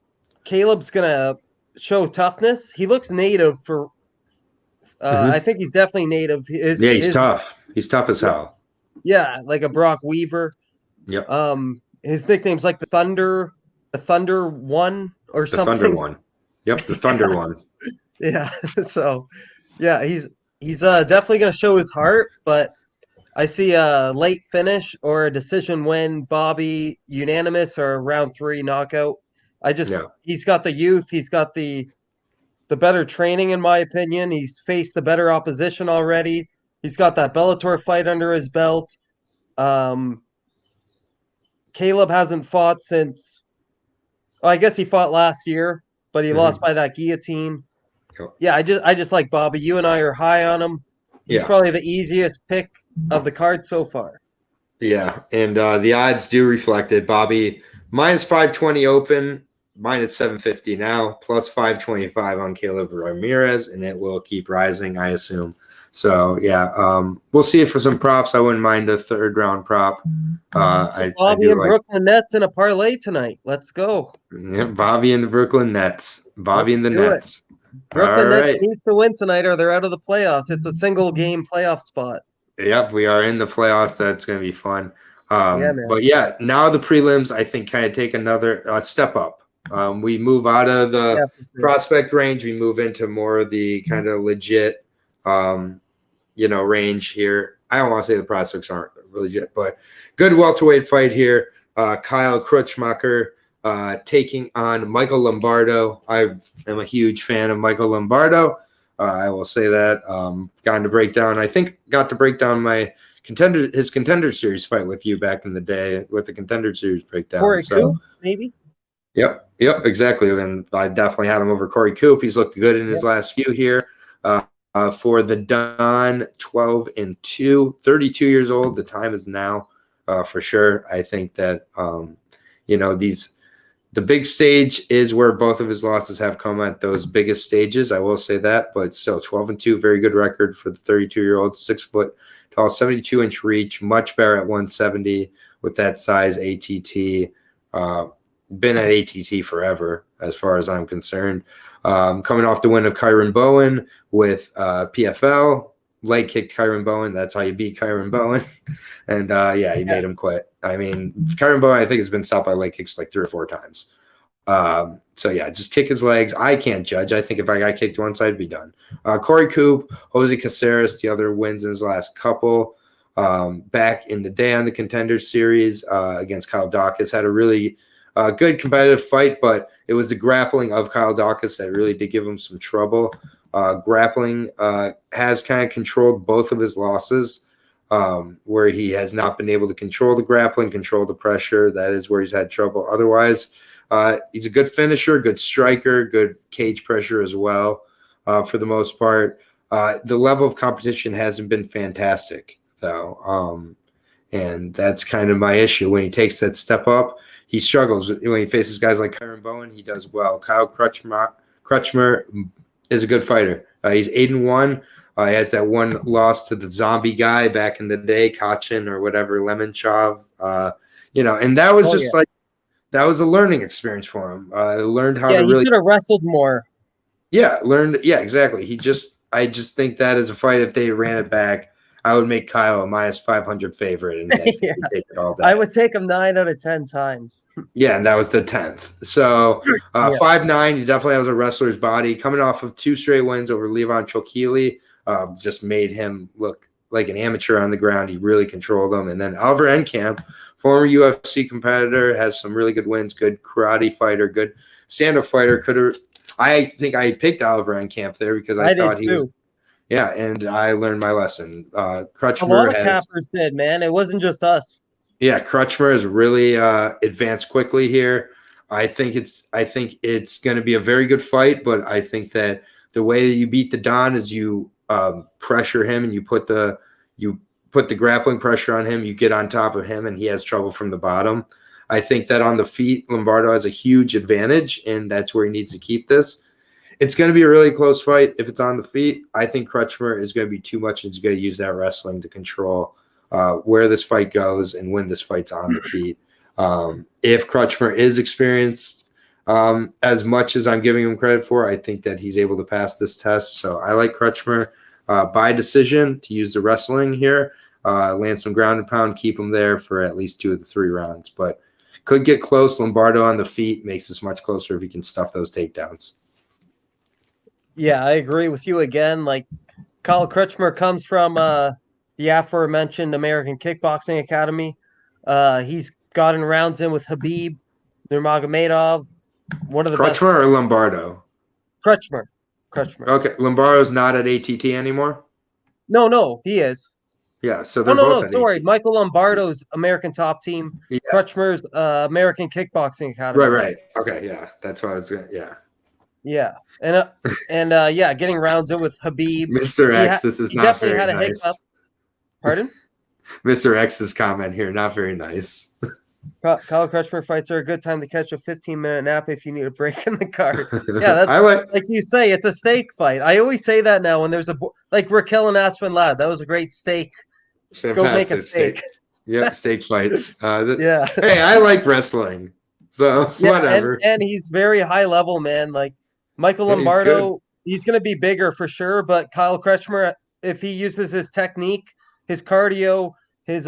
Caleb's gonna show toughness. He looks native for. I think he's definitely native. He's tough. He's tough as hell. Yeah, like a Brock Weaver. Yep. His nickname's like the Thunder One or something. The Thunder One. Yep, the Thunder One. Yeah. So, yeah, he's definitely gonna show his heart, but I see a late finish or a decision win, Bobby unanimous or round 3 knockout. He's got the youth. He's got the better training, in my opinion. He's faced the better opposition already. He's got that Bellator fight under his belt. Caleb hasn't fought since. Well, I guess he fought last year, but he lost by that guillotine. Cool. Yeah, I just like Bobby. You and I are high on him. He's probably the easiest pick of the card so far. Yeah, and the odds do reflect it. Bobby minus 520 open, minus 750 now, plus 525 on Caleb Ramirez, and it will keep rising, I assume. So, yeah, we'll see it for some props. I wouldn't mind a 3rd round prop. Bobby and Brooklyn Nets in a parlay tonight. Let's go. Yeah, Bobby and the Brooklyn Nets. Bobby and the Nets. Brooklyn Nets need to win tonight or they're out of the playoffs. It's a single game playoff spot. Yep, we are in the playoffs. That's going to be fun. But yeah, now the prelims, I think, kind of take another step up. We move out of the prospect range. We move into more of the kind of legit, range here. I don't want to say the prospects aren't legit, but good welterweight fight here. Kyle Krutschmacher taking on Michael Lombardo. I am a huge fan of Michael Lombardo. I will say that. Got to break down his contender series fight with you back in the day with the contender series breakdown. Corey Coop, maybe? Yep, exactly. And I definitely had him over Corey Coop. He's looked good in his last few here. For the Don, 12-2, 32 years old. The time is now, for sure. I think that the big stage is where both of his losses have come at those biggest stages. I will say that, but still 12-2, very good record for the 32-year-old, 6 foot tall, 72-inch reach, much better at 170 with that size ATT. Been at ATT forever, as far as I'm concerned. Coming off the win of Kyron Bowen with PFL, leg kicked Kyron Bowen. That's how you beat Kyron Bowen. And he made him quit. I mean, Kyron Bowen, I think, has been stopped by leg kicks like 3 or 4 times. Just kick his legs. I can't judge. I think if I got kicked once, I'd be done. Corey Coop, Jose Caceres, the other wins in his last couple. back in the day on the Contender Series against Kyle Dawkins. Had a really good competitive fight, but it was the grappling of Kyle Dawkins that really did give him some trouble. Grappling has kind of controlled both of his losses, where he has not been able to control the grappling, control the pressure. That is where he's had trouble. Otherwise, he's a good finisher, good striker, good cage pressure as well, for the most part. The level of competition hasn't been fantastic, though. And that's kind of my issue. When he takes that step up, he struggles. When he faces guys like Kyron Bowen, he does well. Kyle Crutchmer is a good fighter. He's 8-1. He has that one loss to the zombie guy back in the day, Kachin or whatever, Lemonchov. And that was that was a learning experience for him. Learned how to really. Yeah, he could have wrestled more. Yeah, exactly. I just think that as a fight, if they ran it back, I would make Kyle a -500 favorite, and I think he'd take it all day. I would take him 9 out of 10 times. Yeah, and that was the 10th. So 5'9", he definitely has a wrestler's body. Coming off of 2 straight wins over Levon Chokili, just made him look like an amateur on the ground. He really controlled him. And then Oliver Enkamp, former UFC competitor, has some really good wins, good karate fighter, good stand-up fighter. I think I picked Oliver Enkamp there because I thought he was. Yeah, and I learned my lesson. Crutchmer a lot of cappers did, man. It wasn't just us. Yeah, Crutchmer has really advanced quickly here. I think it's going to be a very good fight, but I think that the way that you beat the Don is you pressure him and you put the grappling pressure on him. You get on top of him, and he has trouble from the bottom. I think that on the feet, Lombardo has a huge advantage, and that's where he needs to keep this. It's going to be a really close fight if it's on the feet. I think Crutchmer is going to be too much, and he's going to use that wrestling to control where this fight goes and when this fight's on the feet. If Crutchmer is experienced as much as I'm giving him credit for, I think that he's able to pass this test. So I like Crutchmer by decision to use the wrestling here, land some ground and pound, keep him there for at least 2 of the 3 rounds. But could get close. Lombardo on the feet makes this much closer if he can stuff those takedowns. Yeah, I agree with you again. Like, Kyle Crutchmer comes from the aforementioned American Kickboxing Academy. He's gotten rounds in with Khabib, Nurmagomedov. One of the best. Crutchmer or Lombardo? Crutchmer. Okay, Lombardo's not at ATT anymore? No, he is. Yeah, so they're both at sorry. ATT. Michael Lombardo's American Top Team. Yeah. Crutchmer's American Kickboxing Academy. Right. Okay, yeah. That's what I was going to, yeah. Yeah. And getting rounds in with Khabib. Mr. X, this is not very nice. Hiccup. Pardon? Mr. X's comment here, not very nice. Kyle Crutchmer fights are a good time to catch a 15-minute nap if you need a break in the card. Yeah, that's like you say, it's a steak fight. I always say that now when there's like Raquel and Aspen Ladd. That was a great steak. Fantastic. Go make a steak. Yep, steak fights. Yeah. Hey, I like wrestling, so whatever. And he's very high level, man. Like Michael Lombardo, he's going to be bigger for sure. But Kyle Crutchmer, if he uses his technique, his cardio, his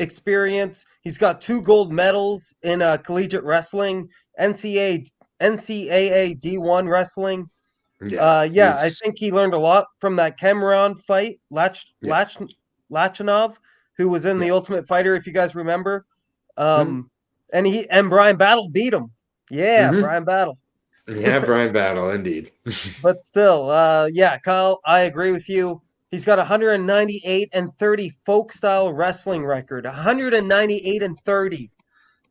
experience, he's got 2 gold medals in collegiate wrestling, NCAA D1 wrestling. Yeah, I think he learned a lot from that Cameron fight, Lachinov, who was in the Ultimate Fighter, if you guys remember. And Brian Battle beat him. Yeah, Brian Battle. Yeah, Brian Battle, indeed. But still, Kyle, I agree with you. He's got 198-30 folk style wrestling record. 198-30.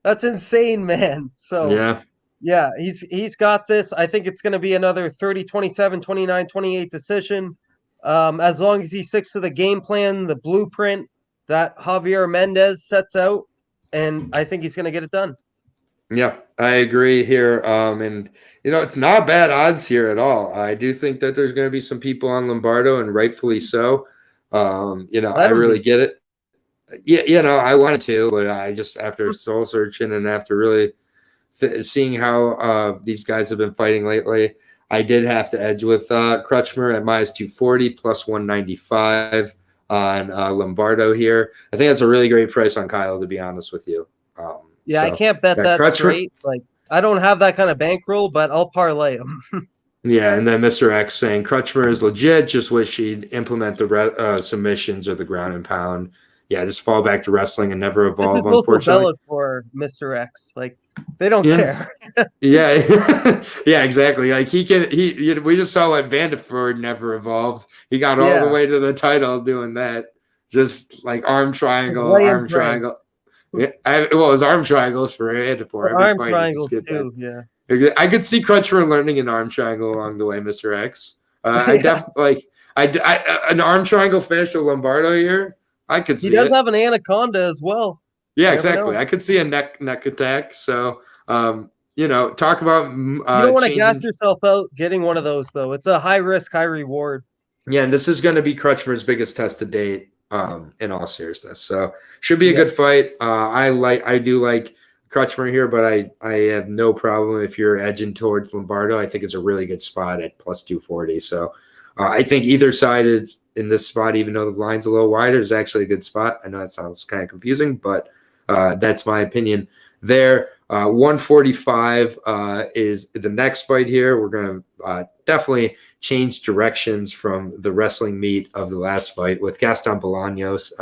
That's insane, man. So yeah, he's got this. I think it's going to be another 30, 27, 29, 28 decision. As long as he sticks to the game plan, the blueprint that Javier Mendez sets out, and I think he's going to get it done. Yeah, I agree here. And, it's not bad odds here at all. I do think that there's going to be some people on Lombardo, and rightfully so. I really get it. Yeah, I wanted to, but I just, after soul searching and after really seeing how these guys have been fighting lately, I did have to edge with Crutchmer at -240 plus 195 on Lombardo here. I think that's a really great price on Kyle, to be honest with you. I can't bet that straight. Like, I don't have that kind of bankroll, but I'll parlay him. Yeah, and then Mr. X saying Crutchmer is legit. Just wish he'd implement the submissions or the ground and pound. Yeah, just fall back to wrestling and never This is evolve. also Unfortunately. Bellator, Mr. X. Like they don't Yeah. care. Yeah, yeah, exactly. Like we just saw what Vandeford never evolved. He got all the Yeah, way to the title doing that. Just like arm just triangle, lay and arm pray. triangle. Yeah, well, it was arm triangles for For every arm fight. You just triangles get that. too. Yeah. I could see Crutchmer learning an arm triangle along the way, Mr. X. I Yeah. definitely like an arm triangle fascial Lombardo here. I could He see does it. have an anaconda as well. Yeah, You never exactly. know. I could see a neck attack. So, talk about You don't want to gas changing. yourself out getting one of those though. It's a high risk, high reward. Yeah, and this is going to be Crutchmer's biggest test to date. In all seriousness, so should be a Yeah. good fight. I do like Crutchmer here, but I have no problem if you're edging towards Lombardo. I think it's a really good spot at plus 240. So I think either side is in this spot, even though the line's a little wider, is actually a good spot. I know that sounds kind of confusing, but that's my opinion there. 145 is the next fight here. We're going to definitely change directions from the wrestling meet of the last fight with Gaston Bolaños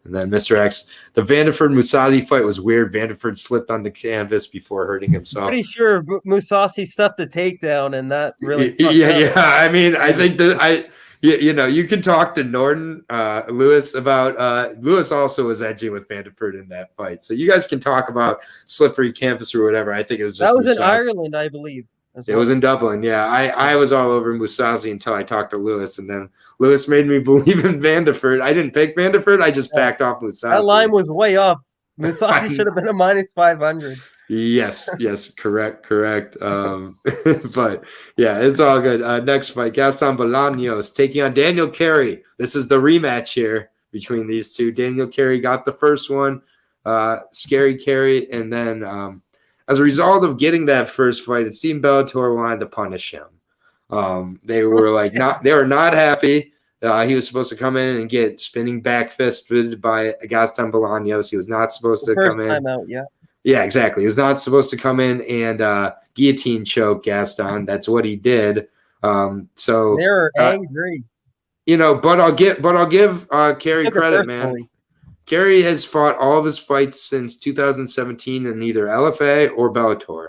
and then Mr. X. The Vanderford-Mousasi fight was weird. Vanderford slipped on the canvas before hurting himself. Pretty sure Musasi stuffed a takedown, and that really yeah. I mean, I think that you can talk to Norton Lewis about Lewis also was edging with Vanderford in that fight. So you guys can talk about slippery canvas or whatever. I think it was just that was in Mousasi. Ireland, I believe. It was in Dublin. Yeah, I was all over Mousasi until I talked to Lewis, and then Lewis made me believe in Vanderford. I didn't pick Vanderford. I just backed off Mousasi. That line was way off. Musasi should have been a minus 500. Yes, correct. But yeah, it's all good. Next fight, Gaston Bolaños taking on Daniel Carey. This is the rematch here between these two. Daniel Carey got the first one, scary Carey, and then as a result of getting that first fight, it seemed Bellator wanted to punish him. They were not happy. He was supposed to come in and get spinning back fisted by Gaston Bolaños. He was not supposed to come in. First time out, yeah. Yeah, exactly. He was not supposed to come in and guillotine choke Gaston. That's what he did. So they're angry. But I'll give Carey credit, man. Carey has fought all of his fights since 2017 in either LFA or Bellator.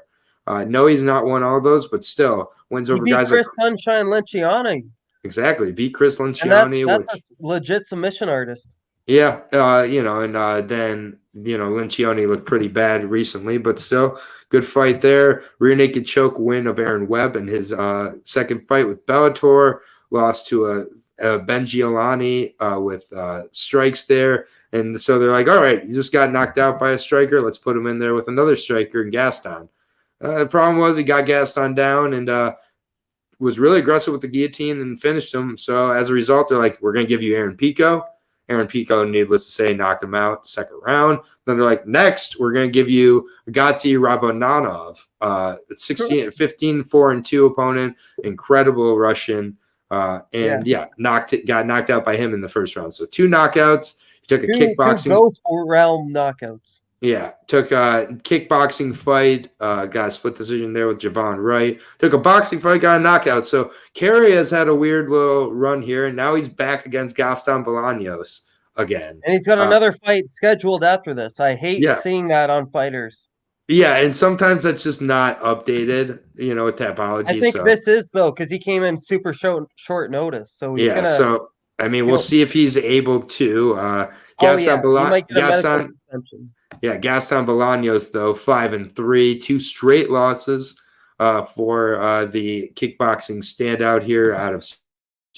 No, he's not won all of those, but still wins over guys Chris Sunshine Lencioni. Exactly, beat Chris Lencioni. That's a legit submission artist. Yeah, then Lencioni looked pretty bad recently, but still good fight there. Rear naked choke win of Aaron Webb in his second fight with Bellator. Lost to a Ben Giolani with strikes there, and so they're like, all right, you just got knocked out by a striker. Let's put him in there with another striker in Gaston. The problem was he got Gaston down and was really aggressive with the guillotine and finished him. So as a result, they're like, we're going to give you Aaron Pico. Aaron Pico, needless to say, knocked him out second round. Then they're like, next, we're going to give you Gazi Rabonanov, 15-4-2 opponent, incredible Russian. Got knocked out by him in the first round. So 2 knockouts. He took a kickboxing. 2 Ghost Realm knockouts. Yeah, took a kickboxing fight, got a split decision there with Javon Wright. Took a boxing fight, got a knockout. So Carey has had a weird little run here, and now he's back against Gaston Bolaños again. And he's got another fight scheduled after this. I hate seeing that on fighters. Yeah, and sometimes that's just not updated, with Tapology. I think this is, though, because he came in super short notice. So he's going to... So, I mean, we'll see if he's able to. Gaston Bolaños, though, 5-3, 2 straight losses for the kickboxing standout here out of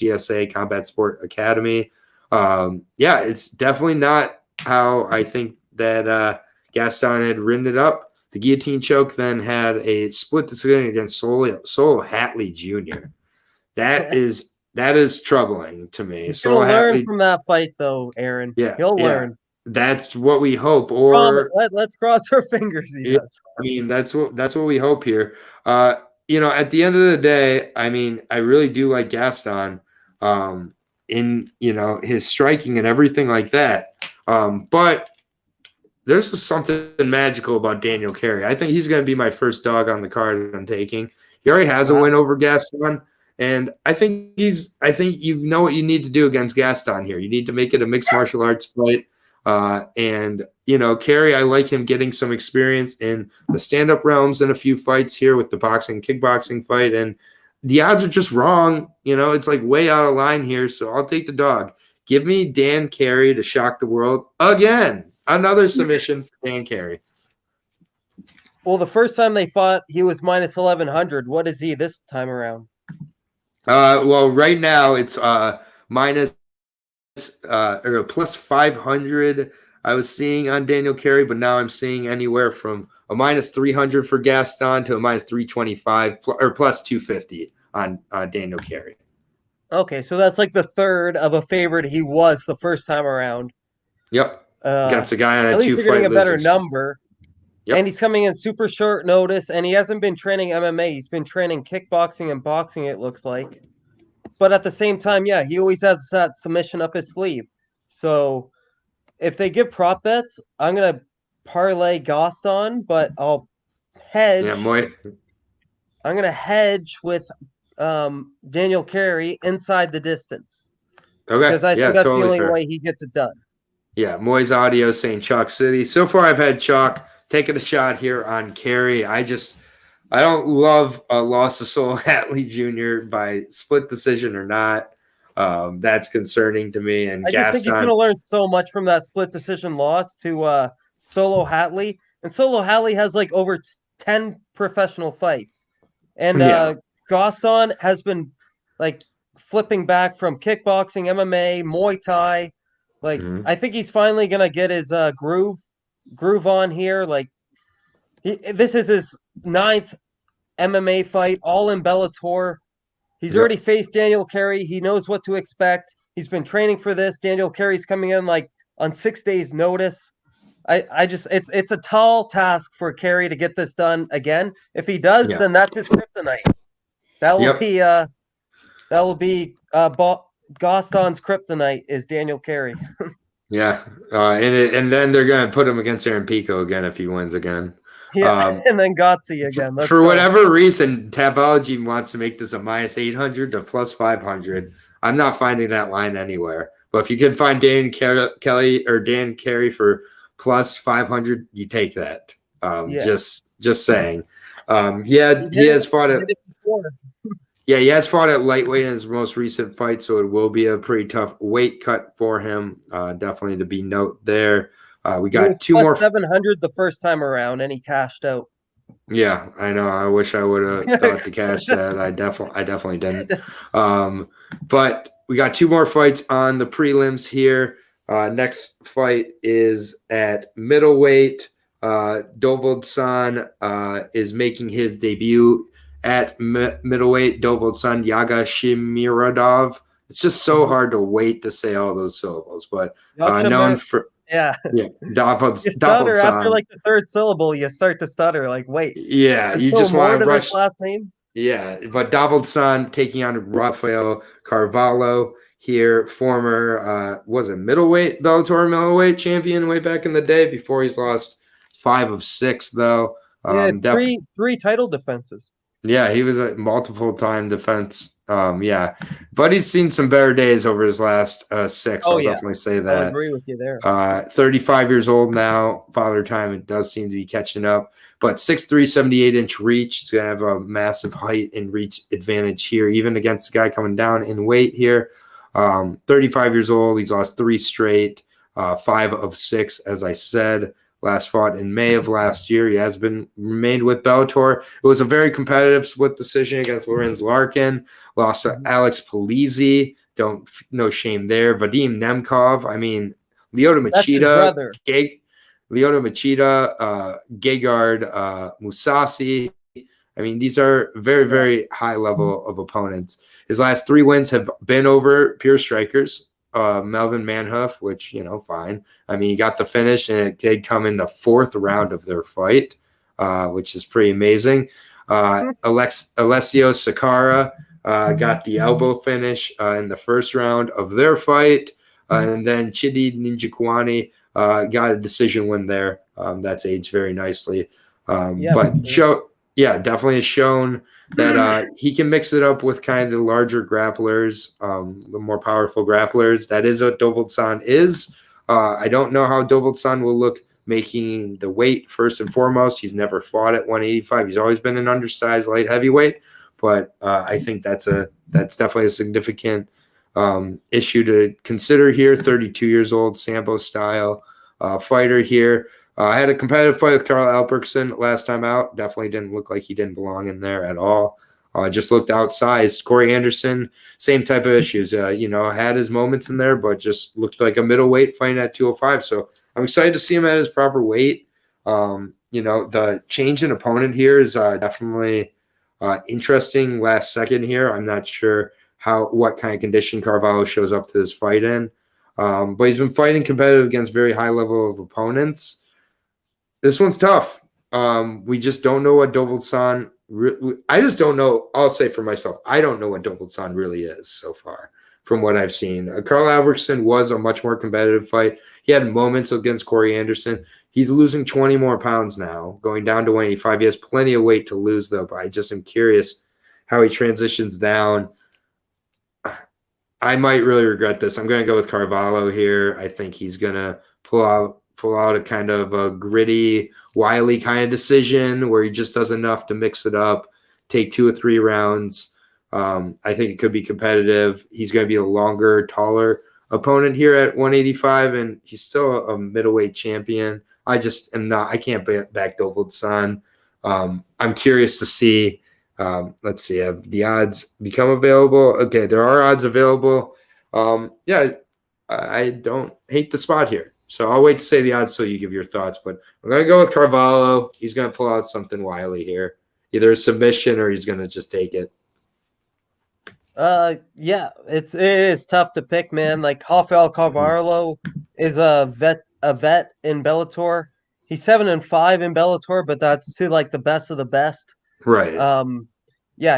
CSA Combat Sport Academy. It's definitely not how I think that Gaston had written it up. The guillotine choke then had a split decision against Sol Hatley Jr. That is troubling to me. He'll learn from that fight, though, Aaron. Yeah, he'll learn. That's what we hope. Or let's cross our fingers. Yes. I mean, that's what we hope here. At the end of the day, I mean, I really do like Gaston in his striking and everything like that. But there's just something magical about Daniel Carey. I think he's going to be my first dog on the card I'm taking. He already has a Wow. win over Gaston. And I think you know what you need to do against Gaston here. You need to make it a mixed martial arts fight. And, Carey, I like him getting some experience in the stand-up realms in a few fights here with the boxing, kickboxing fight. And the odds are just wrong. It's like way out of line here. So I'll take the dog. Give me Dan Carey to shock the world again. Another submission for Dan Carey. Well, the first time they fought, he was minus 1,100. What is he this time around? Well, right now it's minus or plus 500 I was seeing on Daniel Carey, but now I'm seeing anywhere from a minus 300 for Gaston to a minus 325 or plus 250 on Daniel Carey. Okay, so that's like the third of a favorite he was the first time around. Yep. Against a guy on at a least you're getting a better number. Yep. And he's coming in super short notice, and he hasn't been training MMA. He's been training kickboxing and boxing, it looks like. But at the same time, yeah, he always has that submission up his sleeve. So if they give prop bets, I'm going to parlay Gaston, but I'll hedge. Yeah, Moy. I'm going to hedge with Daniel Carey inside the distance. Okay. Because I think that's totally the only fair. way he gets it done. Yeah, Moy's audio saying Chalk City. So far, I've had Chalk taking a shot here on Carey. I don't love a loss of Solo Hatley Jr. by split decision or not. That's concerning to me. And I just think he's going to learn so much from that split decision loss to Solo Hatley. And Solo Hatley has like over 10 professional fights. And Gaston has been like flipping back from kickboxing, MMA, Muay Thai. Like, I think he's finally going to get his groove on here. Like, this is his 9th MMA fight, all in Bellator. He's already faced Daniel Carey. He knows what to expect. He's been training for this. Daniel Carey's coming in like on 6 days' notice. It's a tall task for Carey to get this done again. If he does, then that's his kryptonite. That will be Gaston's kryptonite is Daniel Carey. And then they're going to put him against Aaron Pico again if he wins again. And then Gotzi again. For whatever reason, Tapology wants to make this a minus 800 to plus 500. I'm not finding that line anywhere. But if you can find Dan Carey for plus 500, you take that. Just saying. He has fought at he has fought at lightweight in his most recent fight, so it will be a pretty tough weight cut for him. Definitely to be note there. We got two more 700 the first time around, and he cashed out. Yeah, I know. I wish I would have thought to cash that. I definitely didn't. But we got two more fights on the prelims here. Next fight is at middleweight. Dovold-san is making his debut at middleweight. Dovold-san Yagashimiradov. It's just so hard to wait to say all those syllables, but known for Dovold-san. After like the third syllable, you start to stutter. Like, wait. Yeah, you just want to rush. Last name. Yeah, but Dovold-san taking on Rafael Carvalho here, former middleweight Bellator middleweight champion way back in the day. Before he's lost 5 of 6 though. Three title defenses. Yeah, he was a multiple-time defense. But he's seen some better days over his last 6. I'll definitely say that. I agree with you there. 35 years old now. Father time, it does seem to be catching up. But 6'3", 78-inch reach. He's going to have a massive height and reach advantage here, even against the guy coming down in weight here. 35 years old. He's lost 3 straight, 5 of 6, as I said. Last fought in May of last year. He has remained with Bellator. It was a very competitive split decision against Lorenz Larkin. Lost to Alex Polizzi. No shame there. Vadim Nemkov. I mean, Lyoto Machida. Gegard Mousasi. I mean, these are very, very high level of opponents. His last 3 wins have been over pure strikers. Melvin Manhoef, which, fine. I mean, he got the finish, and it did come in the 4th round of their fight, which is pretty amazing. Alessio Sakara got the elbow finish in the 1st round of their fight. And then Chidi Ninjakwani got a decision win there. That's aged very nicely. Yeah, definitely has shown that he can mix it up with kind of the larger grapplers, the more powerful grapplers. That is what Dovaldson is. I don't know how Dovaldson will look making the weight first and foremost. He's never fought at 185. He's always been an undersized light heavyweight, but I think that's definitely a significant issue to consider here. 32 years old, Sambo style fighter here. I had a competitive fight with Carl Albertson last time out. Definitely didn't look like he didn't belong in there at all. Just looked outsized. Corey Anderson, same type of issues. Had his moments in there, but just looked like a middleweight fighting at 205. So I'm excited to see him at his proper weight. The change in opponent here is definitely interesting last second here. I'm not sure what kind of condition Carvalho shows up to this fight in. But he's been fighting competitive against very high level of opponents. This one's tough. We just don't know what Dovaldson. I just don't know. I'll say for myself, I don't know what Dovaldson really is so far from what I've seen. Carl Albertson was a much more competitive fight. He had moments against Corey Anderson. He's losing 20 more pounds now, going down to 185. He has plenty of weight to lose, though, but I just am curious how he transitions down. I might really regret this. I'm going to go with Carvalho here. I think he's going to pull out a kind of a gritty, wily kind of decision where he just does enough to mix it up, take 2 or 3 rounds. I think it could be competitive. He's going to be a longer, taller opponent here at 185, and he's still a middleweight champion. I can't back Dovaldson. I'm curious to see. Let's see, have the odds become available? Okay, there are odds available. I don't hate the spot here. So I'll wait to say the odds till you give your thoughts. But I'm going to go with Carvalho. He's going to pull out something wily here. Either a submission or he's going to just take it. It is tough to pick, man. Like Rafael Carvalho is a vet in Bellator. He's 7-5 in Bellator, but that's to like the best of the best. Right.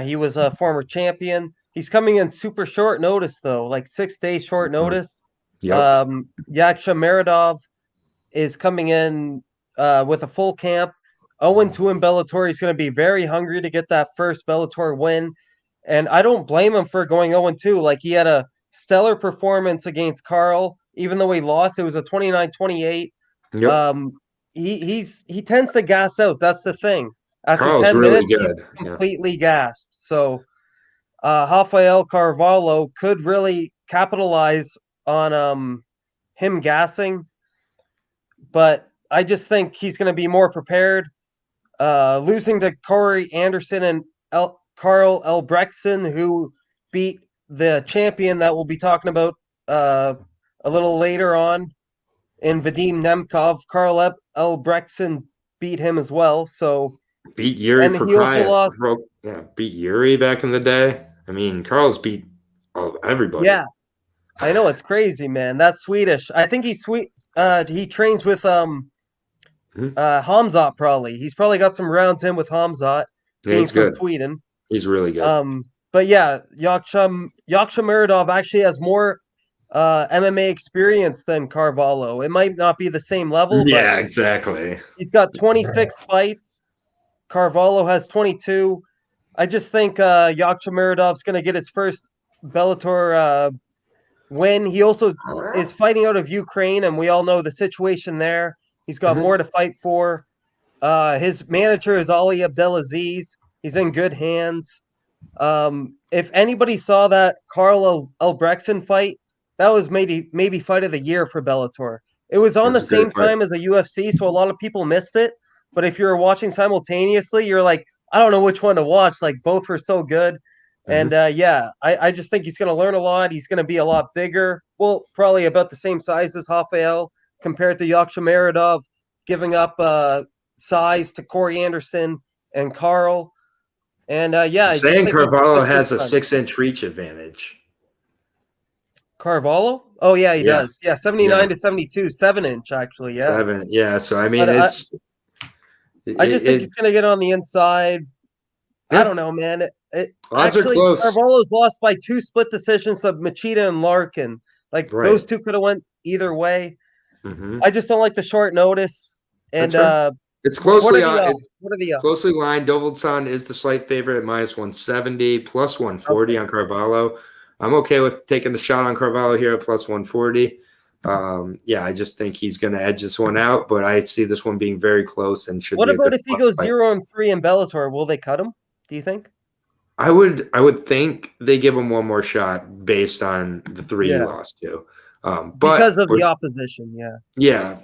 He was a former champion. He's coming in super short notice though, like 6 days short notice. Yep. Yaksha Meredov is coming in with a full camp. 0-2 in Bellator. He's going to be very hungry to get that first Bellator win. And I don't blame him for going 0-2. Like, he had a stellar performance against Carl. Even though he lost, it was a 29-28. Yep. He tends to gas out. That's the thing. After Carl's 10 really minutes, good. he's completely gassed. So Rafael Carvalho could really capitalize on him gassing. But I just think he's going to be more prepared. Losing to Corey Anderson and Carl Albrechtsen, who beat the champion that we'll be talking about a little later on in Vadim Nemkov. Carl Albrechtsen beat him as well. So beat Yuri Prochaska. Beat Yuri back in the day. I mean, Carl's beat everybody. Yeah, I know, it's crazy, man. That's Swedish. I think he's sweet. He trains with Hamzat probably. He's probably got some rounds in with Hamzat. Yeah, he's good. Sweden. He's really good. But yeah, Yaksha Meredov actually has more MMA experience than Carvalho. It might not be the same level. Yeah, but exactly. He's got 26 fights. Carvalho has 22. I just think Yaksha Meredov's going to get his first Bellator win. He also is fighting out of Ukraine, and we all know the situation there. He's got more to fight for. His manager is Ali Abdelaziz. He's in good hands. If anybody saw that Carl Albrechtsen fight, that was maybe fight of the year for Bellator. It was on the same time as the UFC, so a lot of people missed it. But if you're watching simultaneously, you're like, I don't know which one to watch. Like, both were so good. And I just think he's going to learn a lot. He's going to be a lot bigger. Well, probably about the same size as Rafael compared to Yaksha Meredov, giving up size to Corey Anderson and Carl. And saying Carvalho has a 6-inch reach advantage. Carvalho? Oh yeah, he does. Yeah, 79 to 72, 7-inch actually. Yeah, 7. Yeah, so I mean, I just think he's gonna get on the inside. Yeah. I don't know, man. Odds are close. Carvalho's lost by 2 split decisions of Machida and Larkin. Like those two could have went either way. I just don't like the short notice. And It's What are the odds? What are the odds? closely lined. Dovaldson is the slight favorite at -170, plus 140 on Carvalho. I'm okay with taking the shot on Carvalho here at plus 140. Yeah, I just think he's going to edge this one out, but I see this one being very close and should What be a about good if he goes fight. 0-3 in Bellator? Will they cut him? Do you think? I would think they give him one more shot based on the three he lost to. Because of the opposition, yeah.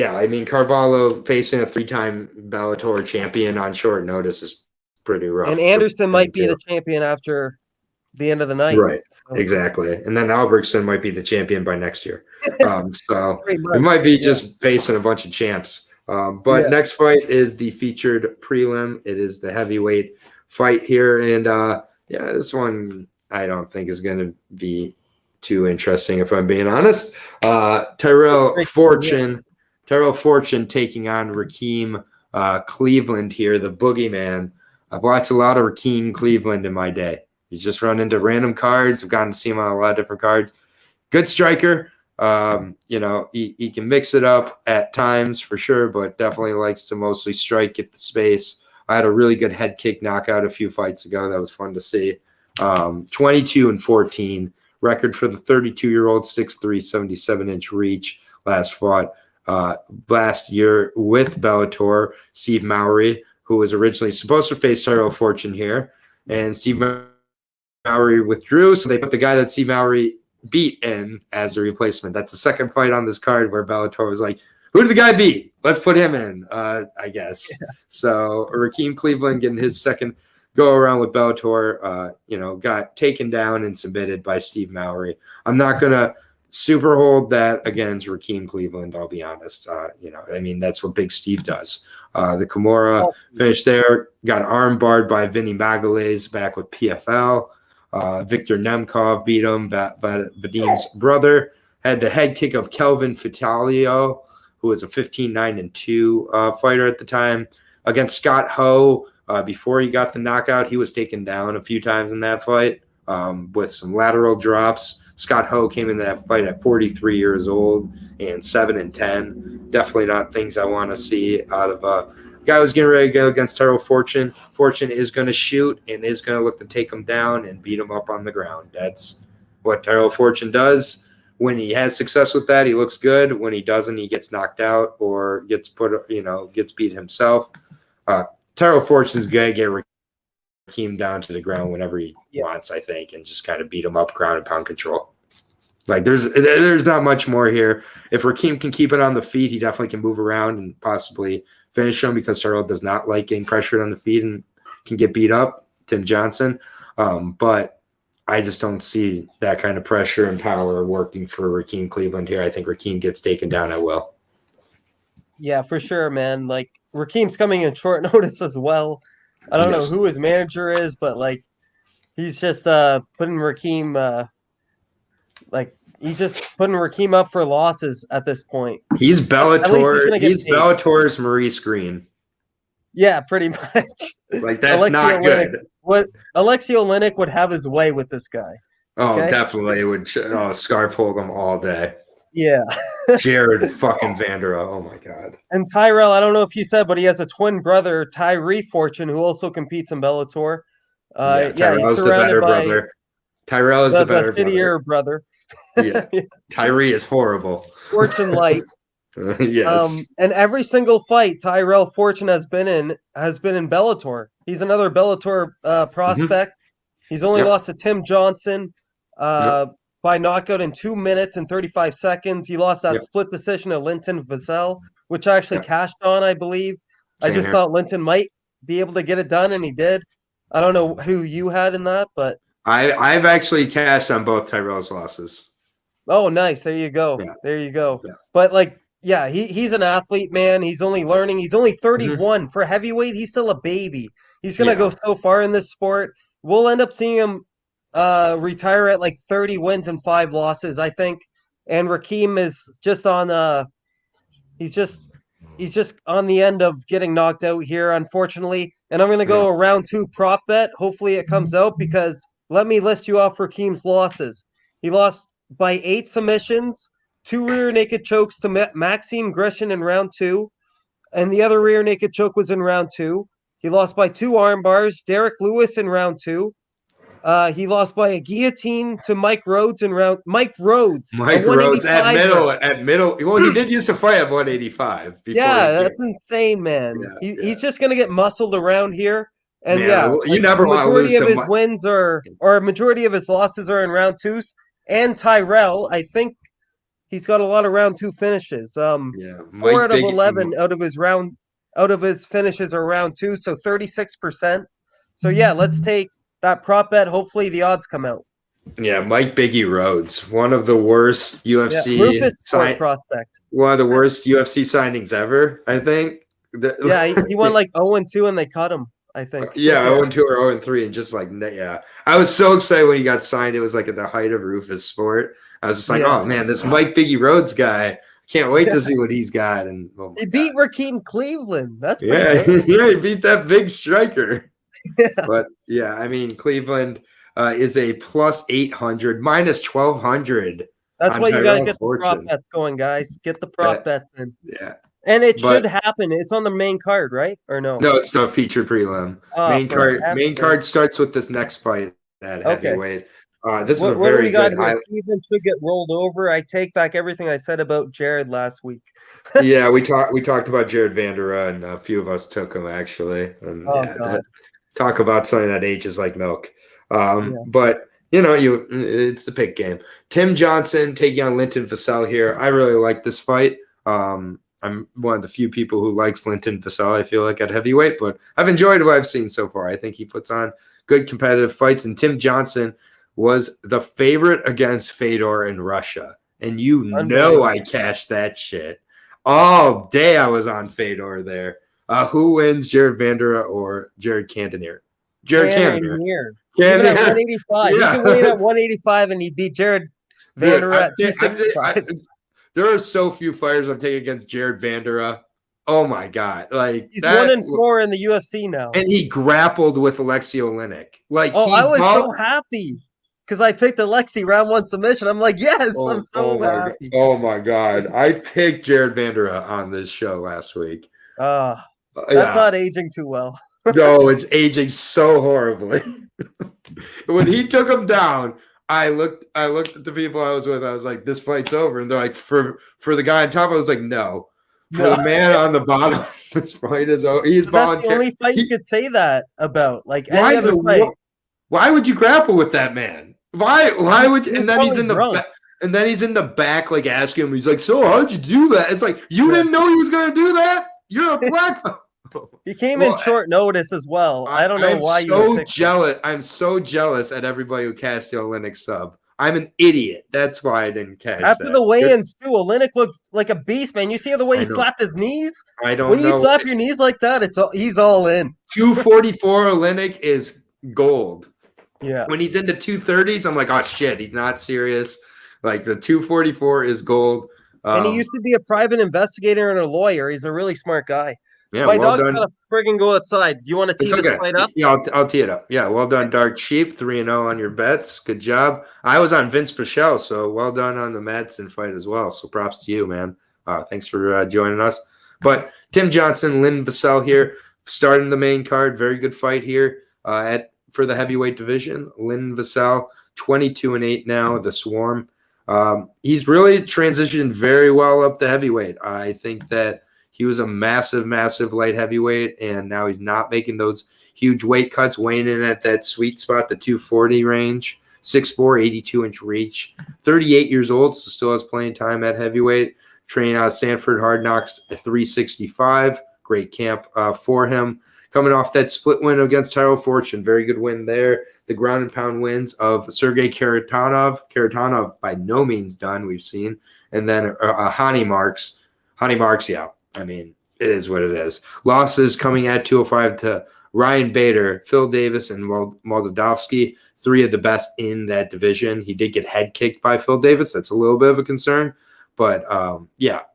I mean, Carvalho facing a 3-time Bellator champion on short notice is pretty rough. And Anderson might be the champion after the end of the night. Right, so. exactly. And then Albertson might be the champion by next year. So much, it might be just facing a bunch of champs. But next fight is the featured prelim. It is the heavyweight fight here. And this one I don't think is going to be too interesting, if I'm being honest. Tyrell Fortune taking on Rakeem Cleveland here, the boogeyman. I've watched a lot of Rakeem Cleveland in my day. He's just run into random cards. I've gotten to see him on a lot of different cards. Good striker. He can mix it up at times for sure, but definitely likes to mostly strike, get the space. I had a really good head kick knockout a few fights ago. That was fun to see. 22-14 record for the 32-year-old, 6'3", 77-inch reach. Last fought last year with Bellator. Steve Mowry, who was originally supposed to face Tyrell Fortune here, and Steve Mowry withdrew, so they put the guy that Steve Mowry beat in as a replacement. That's the second fight on this card where Bellator was like, who did the guy beat? Let's put him in, I guess. Yeah. So Rakeem Cleveland getting his second go around with Bellator, got taken down and submitted by Steve Mowry. I'm not going to super hold that against Rakeem Cleveland, I'll be honest. That's what Big Steve does. The Kimura finished there, got arm barred by Vinny Magalhaes back with PFL. Victor Nemkov beat him, Vadim's brother. Had the head kick of Kelvin Fitalio, who was a 15-9-2 fighter at the time, against Scott Ho. Before he got the knockout, he was taken down a few times in that fight with some lateral drops. Scott Ho came in that fight at 43 years old and 7-10. Definitely not things I want to see out of a guy who's getting ready to go against Tyrell Fortune. Fortune is going to shoot and is going to look to take him down and beat him up on the ground. That's what Tyrell Fortune does. When he has success with that, he looks good. When he doesn't, he gets knocked out or gets beat himself. Tyrell Fortune's going to get Rakeem down to the ground whenever he wants, I think, and just kind of beat him up, ground and pound control. Like there's not much more here. If Rakeem can keep it on the feet, he definitely can move around and possibly finish him, because Tyrell does not like getting pressured on the feet and can get beat up. Tim Johnson, but I just don't see that kind of pressure and power working for Rakeem Cleveland here. I think Rakeem gets taken down at will. Yeah, for sure, man. Like Rakeem's coming in short notice as well. I don't know who his manager is, but like he's just putting Rakeem he's just putting Rakeem up for losses at this point. He's Bellator. He's Bellator's Maurice Green. Yeah, pretty much. Like that's not good. Alexei Oleinik would have his way with this guy. Oh, definitely. It would scarf hold him all day. Yeah. Jared fucking Vandera. Oh my God. And Tyrell, I don't know if you said, but he has a twin brother, Tyree Fortune, who also competes in Bellator. Tyrell's the better brother. Tyrell is the better shittier brother. Yeah. Tyree is horrible. Fortune light. Yes. And every single fight Tyrell Fortune has been in Bellator. He's another Bellator prospect. He's only lost to Tim Johnson by knockout in 2 minutes and 35 seconds. He lost that split decision to Linton Vassell, which I actually cashed on, I believe. I just thought Linton might be able to get it done, and he did. I don't know who you had in that, but I've actually cashed on both Tyrell's losses. Oh, nice. There you go. Yeah. There you go. Yeah. But he's an athlete, man. He's only learning. He's only 31. For heavyweight, he's still a baby. He's going to go so far in this sport. We'll end up seeing him retire at 30 wins and 5 losses, I think. And Rakeem is just on he's just on the end of getting knocked out here, unfortunately. And I'm going to go a round 2 prop bet. Hopefully it comes out, because let me list you off Rakeem's losses. He lost by 8 submissions, 2 rear naked chokes to Maxime Grishin in round 2. and the other rear naked choke was in round 2. He lost by 2 arm bars. Derek Lewis in round 2. He lost by a guillotine to Mike Rhodes in round. Mike Rhodes at 185 middle round. at middle. Well, he did used to fight at 185 before. Yeah, that's insane, man. He's just gonna get muscled around here. And you never want to lose majority of his to wins or a majority of his losses are in round 2s. And Tyrell, I think he's got a lot of round 2 finishes. 4 out of 11 out of his finishes are round 2, so 36%. So yeah, let's take that prop bet. Hopefully the odds come out. Yeah, Mike Biggie Rhodes, one of the worst UFC prospect. One of the worst UFC signings ever, I think. He won like 0-2 and they cut him, I think. 0-2 or 0-3 and just like I was so excited when he got signed. It was like at the height of Rufus Sport. I was just like, oh man, this Mike Biggie Rhodes guy. Can't wait to see what he's got. And he beat Rakeem Cleveland. That's he beat that big striker. But I mean, Cleveland is a plus 800, minus 1,200. That's why you got to get the prop bets going, guys. Get the prop bets in. Yeah. And it should happen. It's on the main card, right? Or no? No, it's not featured prelim. Main card starts with this next fight at heavyweight. This is a very good highlight. Cleveland should get rolled over. I take back everything I said about Jared last week. Yeah, we talked about Jared Vandera, and a few of us took him actually. And talk about something that ages like milk. But it's the pick game. Tim Johnson taking on Linton Vassell here. I really like this fight. I'm one of the few people who likes Linton Vassell, I feel like, at heavyweight, but I've enjoyed what I've seen so far. I think he puts on good competitive fights, and Tim Johnson was the favorite against Fedor in Russia. And I cashed that shit. All day I was on Fedor there. Who wins, Jared Vandera or Jared Cannonier? Jared Cannonier. Even at 185. He can win at 185 and he beat Jared Vandera at 265. There are so few fighters I've taken against Jared Vandera. Oh my god! Like he's 1-4 in the UFC now, and he grappled with Alexei Oleinik. I was so happy because I picked Alexei round 1 submission. I'm like, yes, I'm so happy. Oh my god! I picked Jared Vandera on this show last week. That's not aging too well. No, it's aging so horribly. When he took him down, I looked at the people I was with. I was like, "This fight's over," and they're like, "For the guy on top," I was like, "No." For the man on the bottom, this fight is over. He's volunteer. That's the only fight you could say that about. Like any other fight. Why would you grapple with that man? Why would you? And then he's in the back. And then he's in the back, like asking him. He's like, "So how'd you do that?" It's like you didn't know he was gonna do that. You're a black. He came in short notice as well. I don't know why you're so jealous. I'm so jealous at everybody who cast the Oleinik sub. I'm an idiot. That's why I didn't catch After the weigh-ins, too, Oleinik looked like a beast, man. You see the way he slapped his knees? I don't know. When you slap your knees like that, he's all in. 244 Oleinik is gold. Yeah. When he's into 230s, I'm like, oh, shit, he's not serious. Like, the 244 is gold. And he used to be a private investigator and a lawyer. He's a really smart guy. Yeah, my dog's gotta friggin' go outside. Do you want to tee this fight up? Yeah, I'll tee it up. Yeah, well done, Dark Sheep. 3-0 on your bets. Good job. I was on Vince Pichel, so well done on the Madsen fight as well. So props to you, man. Thanks for joining us. But Tim Johnson, Lynn Vassell here, starting the main card. Very good fight here for the heavyweight division. Lynn Vassell, 22-8 now. The Swarm. He's really transitioned very well up to heavyweight. I think that he was a massive, massive light heavyweight, and now he's not making those huge weight cuts, weighing in at that sweet spot, the 240 range, 6'4", 82-inch reach. 38 years old, so still has playing time at heavyweight. Training out of Sanford Hard Knocks at 365. Great camp for him. Coming off that split win against Tyrell Fortune. Very good win there. The ground and pound wins of Sergey Karatanov. Karatanov by no means done, we've seen. And then Hani Marks. Hani Marks, yeah. I mean, it is what it is. Losses coming at 205 to Ryan Bader, Phil Davis, and Moldavsky, 3 of the best in that division. He did get head kicked by Phil Davis. That's a little bit of a concern. But,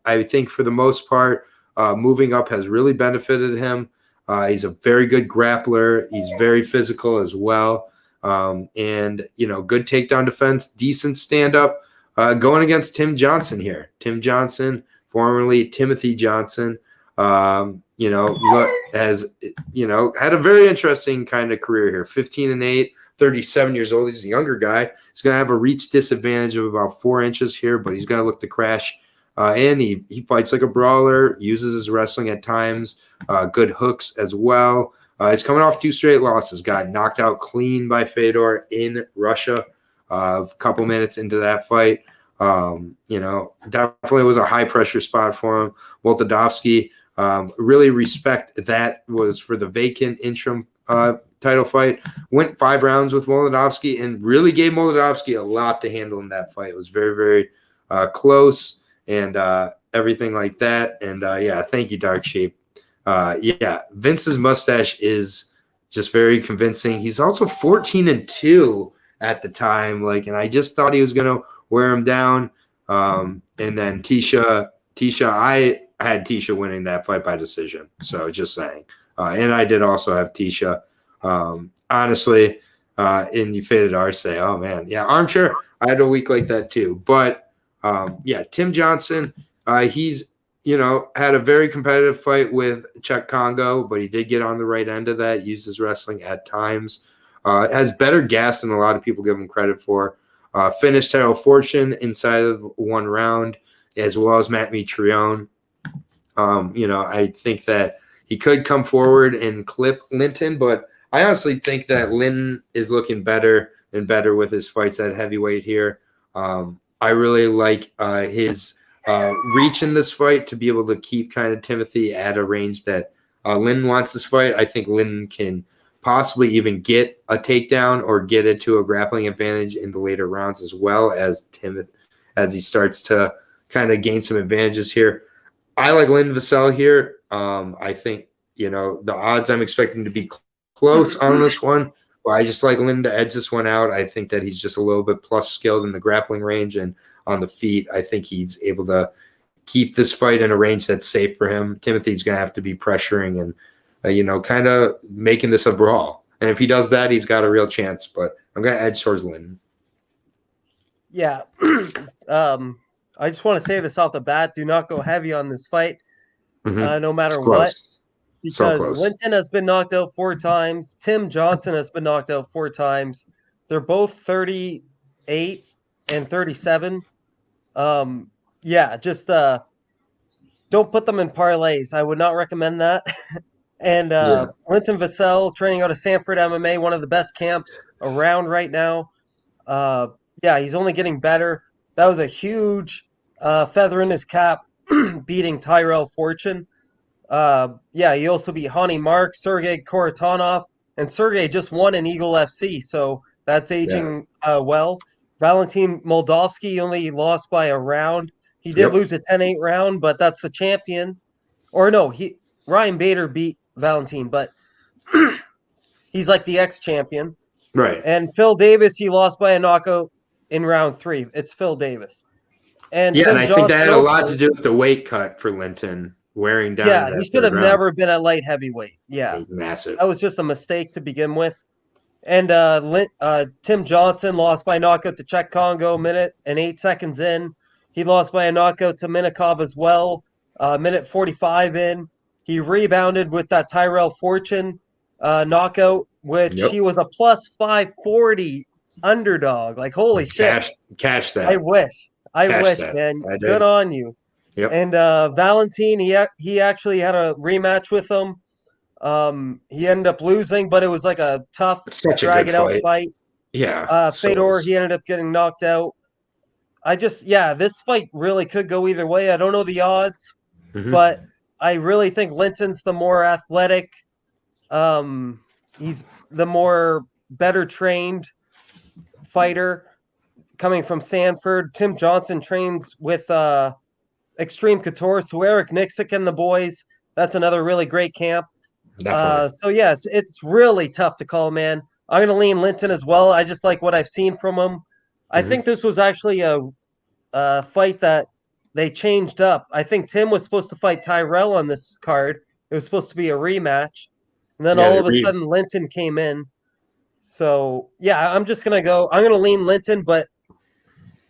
I think for the most part, moving up has really benefited him. He's a very good grappler. He's very physical as well. And, good takedown defense, decent stand-up. Going against Tim Johnson here. Tim Johnson, formerly Timothy Johnson, has had a very interesting kind of career here. 15-8, 37 years old. He's a younger guy. He's going to have a reach disadvantage of about 4 inches here, but he's going to look to crash. And he fights like a brawler, uses his wrestling at times, good hooks as well. He's coming off 2 straight losses. Got knocked out clean by Fedor in Russia a couple minutes into that fight. Definitely was a high-pressure spot for him. Volkanovski, really respect that was for the vacant interim title fight. Went 5 rounds with Volkanovski and really gave Volkanovski a lot to handle in that fight. It was very, very close and everything like that. And, thank you, Dark Sheep. Vince's mustache is just very convincing. He's also 14-2 at the time. And I just thought he was going to wear him down. And then Tisha, I had Tisha winning that fight by decision. So just saying. And I did also have Tisha. Honestly, in you faded Arce. Oh man. Yeah. Armchair. I had a week like that too. But Tim Johnson, he's, had a very competitive fight with Czech Congo, but he did get on the right end of that, used his wrestling at times. Has better gas than a lot of people give him credit for. Finished Title Fortune inside of 1 round, as well as Matt Mitrione. I think that he could come forward and clip Linton, but I honestly think that Linton is looking better and better with his fights at heavyweight here. I really like his reach in this fight to be able to keep kind of Timothy at a range that Linton wants this fight. I think Linton can possibly even get a takedown or get it to a grappling advantage in the later rounds, as well as Timothy, as he starts to kind of gain some advantages here. I like Linton Vassell here. I think, the odds I'm expecting to be close on this one, but I just like Linton to edge this one out. I think that he's just a little bit plus skilled in the grappling range and on the feet. I think he's able to keep this fight in a range that's safe for him. Timothy's going to have to be pressuring and, kind of making this a brawl. And if he does that, he's got a real chance. But I'm going to edge towards Linton. Yeah. I just want to say this off the bat. Do not go heavy on this fight, no matter what. Because Linton has been knocked out 4 times. Tim Johnson has been knocked out 4 times. They're both 38 and 37. Just don't put them in parlays. I would not recommend that. And Linton Vassell, training out of Sanford MMA, one of the best camps around right now. He's only getting better. That was a huge feather in his cap, beating Tyrell Fortune. He also beat Hani Mark, Sergey Korotanov, and Sergey just won in Eagle FC, so that's aging well. Valentin Moldovsky only lost by a round. He did lose a 10-8 round, but that's the champion. Or no, Ryan Bader beat Valentin, but he's like the ex-champion. Right. And Phil Davis, he lost by a knockout in round 3. It's Phil Davis. And and I think that had a lot to do with the weight cut for Linton. Wearing down. Yeah, he should have never been at light heavyweight. Yeah, massive. That was just a mistake to begin with. And Tim Johnson lost by knockout to Czech Congo, minute and 8 seconds in. He lost by a knockout to Nemkov as well, minute 45 in. He rebounded with that Tyrell Fortune knockout, which he was a plus 540 underdog. Like, holy shit! Cash that. I wish, man. Good on you. Yep. And Valentin, he actually had a rematch with him. He ended up losing, but it was like a tough, drag-it-out fight. Yeah. Fedor, he ended up getting knocked out. This fight really could go either way. I don't know the odds, but I really think Linton's the more athletic. He's the more better trained fighter coming from Sanford. Tim Johnson trains with Extreme Couture, so Eric Nixick and the boys. That's another really great camp. It's really tough to call, man. I'm going to lean Linton as well. I just like what I've seen from him. I think this was actually a fight that they changed up. I think Tim was supposed to fight Tyrell on this card. It was supposed to be a rematch. And then all of a sudden, Linton came in. So, I'm going to lean Linton, but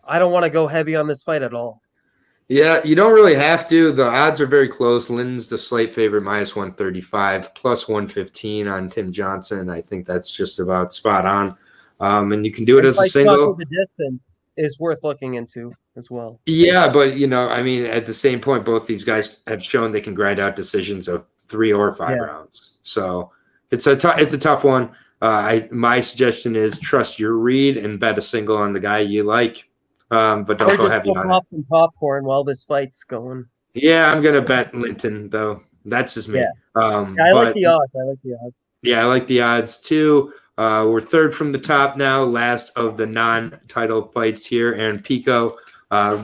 I don't want to go heavy on this fight at all. Yeah, you don't really have to. The odds are very close. Lynn's the slight favorite, minus 135, plus 115 on Tim Johnson. I think that's just about spot on. And you can do it And as a fight shot to single. the distance is worth looking into as well. Yeah, but I mean, at the same point, both these guys have shown they can grind out decisions of 3 or 5 Yeah. rounds. So it's a tough one. My suggestion is trust your read and bet a single on the guy you like, but don't go heavy on it. Pop some popcorn while this fight's going. Yeah, I'm gonna bet Linton though. That's just me. Yeah, I like the odds. Yeah, I like the odds too. We're third from the top now, last of the non-title fights here. Aaron Pico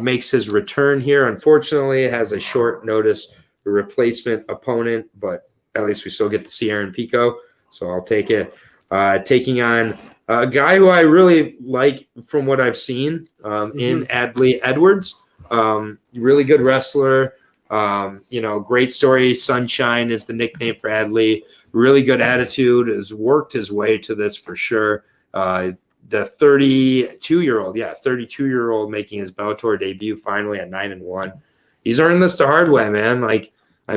makes his return here. Unfortunately, it has a short notice replacement opponent, but at least we still get to see Aaron Pico, so I'll take it. Taking on a guy who I really like from what I've seen in Adley Edwards. Really good wrestler. Great story. Sunshine is the nickname for Adley. Really good attitude. Has worked his way to this for sure. The 32-year-old making his Bellator debut finally at 9-1. He's earned this the hard way, man.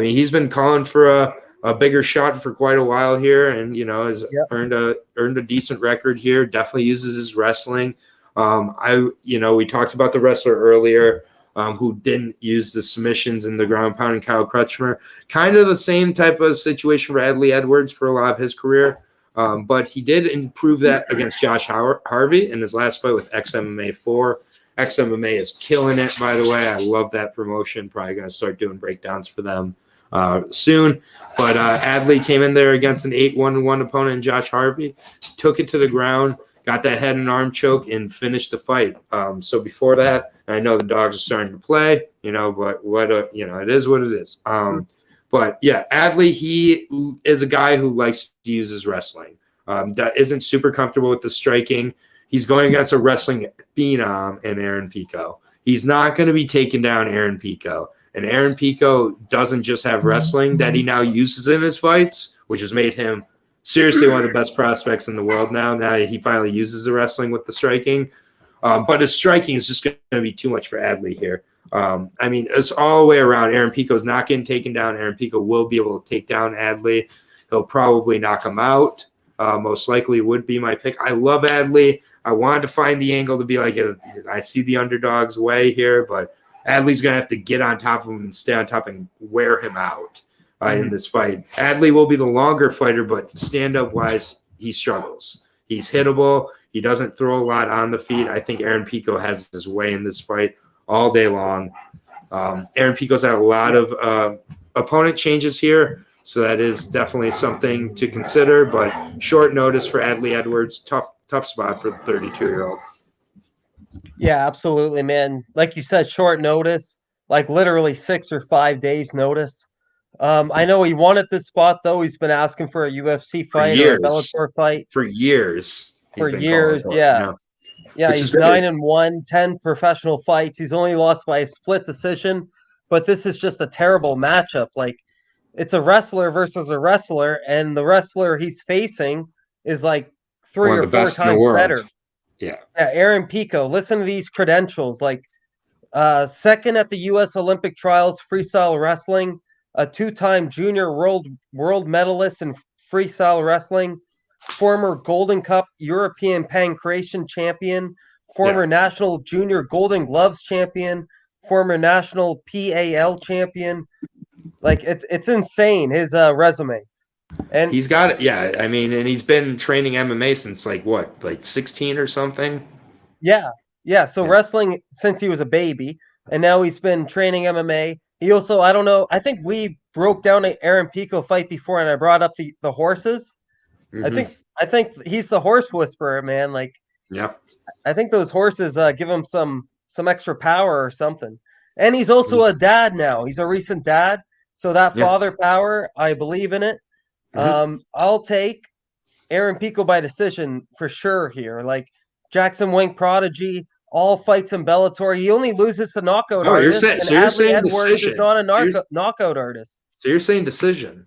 He's been calling for a bigger shot for quite a while here, and has earned a decent record here. Definitely uses his wrestling. We talked about the wrestler earlier. Who didn't use the submissions and the ground pounding, Kyle Crutchmer. Kind of the same type of situation for Adley Edwards for a lot of his career. But he did improve that against Josh Harvey in his last fight with XMMA 4. XMMA is killing it, by the way. I love that promotion. Probably going to start doing breakdowns for them soon. But Adley came in there against an 8-1-1 opponent in Josh Harvey, took it to the ground, got that head and arm choke, and finished the fight. So before that, I know the dogs are starting to play, but it is what it is. But yeah, Adley, he is a guy who likes to use his wrestling. That isn't super comfortable with the striking. He's going against a wrestling phenom in Aaron Pico. He's not going to be taking down Aaron Pico. And Aaron Pico doesn't just have wrestling that he now uses in his fights, which has made him seriously one of the best prospects in the world now that he finally uses the wrestling with the striking. But his striking is just going to be too much for Adley here. It's all the way around. Aaron Pico's not getting taken down. Aaron Pico will be able to take down Adley. He'll probably knock him out. Most likely would be my pick. I love Adley. I wanted to find the angle to be like, I see the underdog's way here, but Adley's going to have to get on top of him and stay on top and wear him out in this fight. Adley will be the longer fighter, but stand-up wise, he struggles. He's hittable. He doesn't throw a lot on the feet. I think Aaron Pico has his way in this fight all day long. Aaron Pico's had a lot of opponent changes here, so that is definitely something to consider. But short notice for Adley Edwards, tough spot for the 32-year-old. Yeah, absolutely, man. Like you said, short notice, like literally 6 or 5 days notice. I know he wanted this spot though. He's been asking for a UFC fight or a Bellator fight for years. Yeah. He's 9-1, 10 professional fights. He's only lost by a split decision, but this is just a terrible matchup. Like, it's a wrestler versus a wrestler, and the wrestler he's facing is like 3 or 4 times better. Yeah, Aaron Pico. Listen to these credentials. Like, second at the U.S. Olympic trials freestyle wrestling, a 2-time junior world medalist in freestyle wrestling, former Golden Cup European Pancration champion, former National Junior Golden Gloves champion, former National PAL champion. Like, it's insane, his resume. And he's got it. Yeah, and he's been training MMA since like 16 or something. Yeah. So wrestling since he was a baby, and now he's been training MMA. He also, I don't know, I think we broke down an Aaron Pico fight before, and I brought up the horses. I think he's the horse whisperer, man. Like, I think those horses give him some extra power or something. And he's also a dad now. He's a recent dad, so that father power, I believe in it. I'll take Aaron Pico by decision for sure here. Like, Jackson Wink prodigy, all fights in Bellator. He only loses to knockout artists. You're saying Edwards decision. is not a knockout artist. So you're saying decision.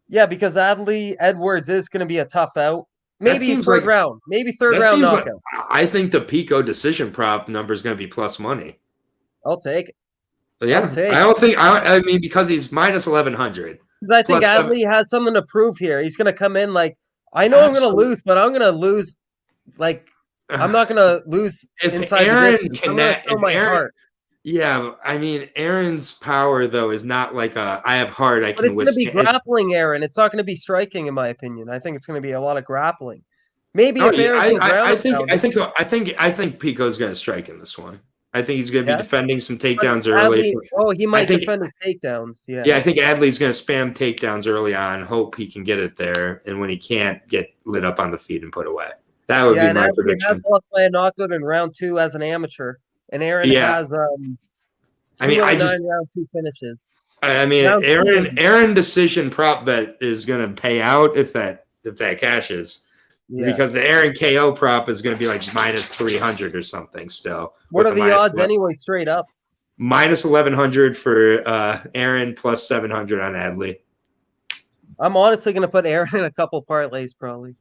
Yeah, because Adley Edwards is going to be a tough out. Maybe third round. Maybe third round knockout. I think the Pico decision prop number is going to be plus money. I'll take it. Yeah, I don't think I mean because he's minus 1100. Because I think Adley has something to prove here. He's going to come in like, I know I'm going to lose, but I'm going to lose like I'm not going to lose inside the distance. I'm going to show my heart. Yeah, I mean, Aaron's power, though, is not like I have heart I can withstand. But it's going to be grappling, Aaron. It's not going to be striking, in my opinion. I think it's going to be a lot of grappling. Maybe if Aaron's I think Pico's going to strike in this one. I think he's going to be defending some takedowns early. He might defend his takedowns. Yeah. Yeah, I think Adley's going to spam takedowns early on, hope he can get it there, and when he can't, get lit up on the feet and put away. That would be my prediction. Adley has lost by a knockout in round 2 as an amateur, and Aaron has round 2 finishes. I mean, Aaron decision prop bet is going to pay out if that cashes. Yeah. Because the Aaron KO prop is going to be like minus 300 or something still. What are the odds anyway, straight up? Minus 1100 for Aaron, plus 700 on Adley. I'm honestly going to put Aaron in a couple parlays probably.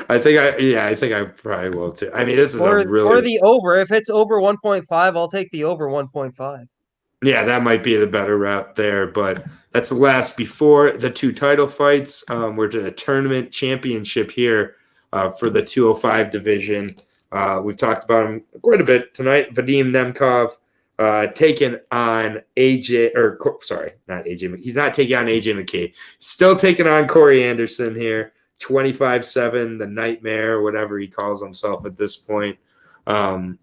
I think I probably will too. I mean, this is or the over. If it's over 1.5, I'll take the over 1.5. Yeah, that might be the better route there, but that's the last before the 2 title fights. We're to the tournament championship here for the 205 division. We've talked about him quite a bit tonight. Vadim Nemkov taking on not AJ. He's not taking on AJ McKee. Still taking on Corey Anderson here. 25-7, the nightmare, whatever he calls himself at this point. Winner